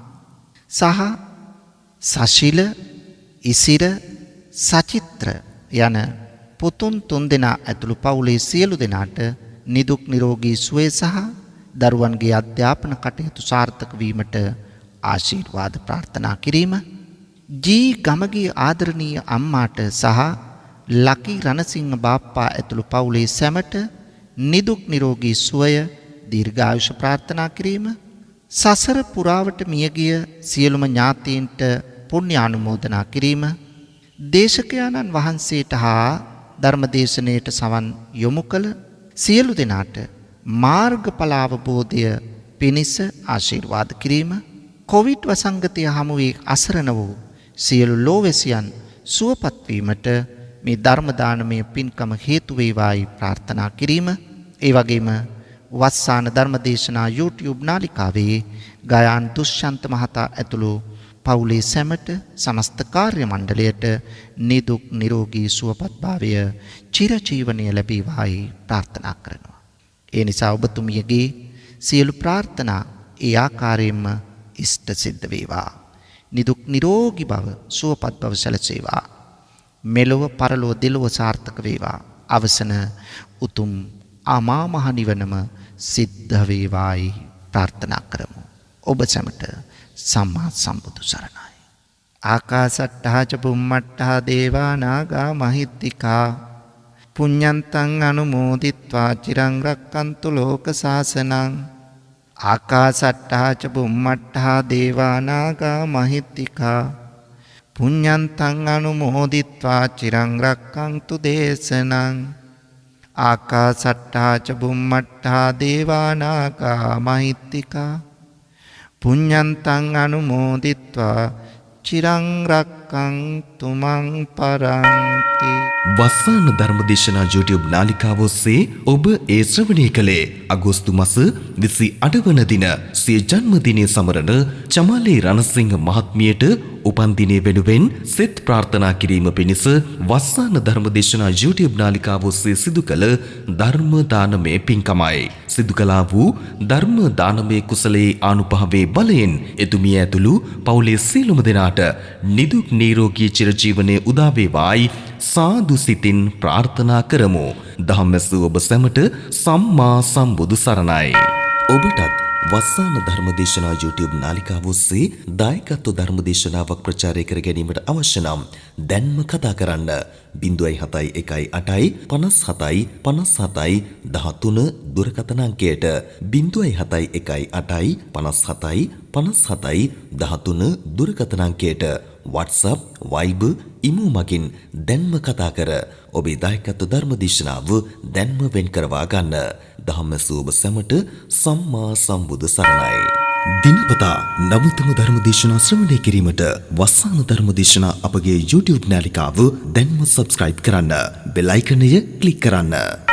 සහ සශීල, ඉසිර, සචිත්‍ර යන පුතුන් තුන්දෙනා ඇතුළු පවුලේ සියලු දෙනාට නිදුක් නිරෝගී සුවය සහ දරුවන්ගේ අධ්‍යාපන කටයුතු සාර්ථක වීමට ආශිර්වාද ප්‍රාර්ථනා කිරීම. ජී ගමගේ ආදරණීය අම්මාට සහ ලකි රණසිංහ බාප්පා ඇතුළු පවුලේ සැමට නිදුක් නිරෝගී සුවය දීර්ඝායුෂ ප්‍රාර්ථනා කිරීම. සසර පුරාවට මියගිය සියලුම ඥාතීන්ට පුණ්‍ය ආනුමෝදනා කිරීම. දේශකයාණන් වහන්සේට හා ධර්මදේශනයට සවන් යොමු කළ සියලු දෙනාට මාර්ගඵල අවබෝධය පිණිස ආශිර්වාද කිරීම. කොවිඩ් වසංගතය හමුවේ අසරණ වූ සියලු ලෝවැසියන් සුවපත් වීමට මේ ධර්ම දානමය පින්කම හේතු වේවායි ප්‍රාර්ථනා කිරීම. ඒ වගේම වස්සාන ධර්මදේශනා YouTube නාලිකාවේ ගයාන් දුෂ්යන්ත මහතා ඇතුළු පවුලේ සැමට සමස්ත කාර්ය මණ්ඩලයට නිදුක් නිරෝගී සුවපත් භාවය චිරජීවනය ලැබේවායි ප්‍රාර්ථනා කරනවා. ඒ නිසා ඔබතුමියගේ සියලු ප්‍රාර්ථනා ඒ ආකාරයෙන්ම ඉෂ්ට සිද්ධ වේවා. නිදුක් නිරෝගී බව සුවපත් බව සැලසේවා. මෙලොව පරලොව දෙලොව සාර්ථක වේවා. අවසන උතුම් අමා මහ නිවනම සිද්ධ වේවායි ප්‍රාර්ථනා කරමු. ඔබ සැමට සම්මා සම්බුදු සරණයි. ආකාසට්ටා ච බුම්මට්ටා දේවා නාග මහිත්‍තිකා පුඤ්ඤන්තං අනුමෝදිත්වා චිරං රක්칸තු ලෝක සාසනං. ආකාසට්ටා ච බුම්මට්ටා දේවා නාග මහිත්‍තිකා පුඤ්ඤන්තං අනුමෝදිත්වා චිරං රක්칸තු දේශනං. ආකාසට්ටා ච බුම්මට්ටා දේවා නාග මහිත්‍තිකා පුඤ්ඤන්තං අනුමෝදිත්වා චිරං රක්칸තු මං පරන්ති. වස්සාන ධර්මදේශනා YouTube නාලිකාව ඔස්සේ ඔබ ඒ ශ්‍රවණය කළේ අගෝස්තු මාස 28 වන දින සිය ජන්මදිනය සමරන චමාලේ රණසිංහ මහත්මියට උපන් දිනය වෙනුවෙන් සෙත් ප්‍රාර්ථනා කිරීම පිණිස වස්සාන ධර්මදේශනා YouTube නාලිකාව ඔස්සේ සිදු කළ ධර්ම දානමය පින්කමයි. සිදු කළා වූ ධර්ම දානමය කුසලයේ ආනුභාවයේ බලයෙන් එතුමිය ඇතුළු පවුලේ සියලුම දෙනාට නිදුක් නිරෝගී චිරජීවනයේ උදා වේවායි සාදු සිතින් ප්‍රාර්ථනා කරමු. ධම්මසු ඔබ සැමට සම්මා සම්බුදු සරණයි. ඔබටත් වස්සාන ධර්මදේශනා YouTube නාලිකාව ඔස්සේ දායකත්ව ධර්මදේශනාවක් ප්‍රචාරය කර ගැනීමට අවශ්‍ය නම් දැන්ම කතා කරන්න 071 57 57 13 දුරකථන අංකයට 071 57 57 13 දුරකථන අංකයට WhatsApp Viber ඉමු මගින් දැන්ම කතා කර ඔබේ දායකත්ව ධර්මදේශනාව දැන්ම වෙන් කරවා ගන්න. ධම්මසූබ සැමට සම්මා සම්බුදු සරණයි. දිනපතා නවතම ධර්මදේශනා ශ්‍රවණය කිරීමට වස්සාන ධර්මදේශනා අපගේ YouTube නාලිකාව දැන්ම subscribe කරන්න. බෙල් අයිකනය ක්ලික් කරන්න.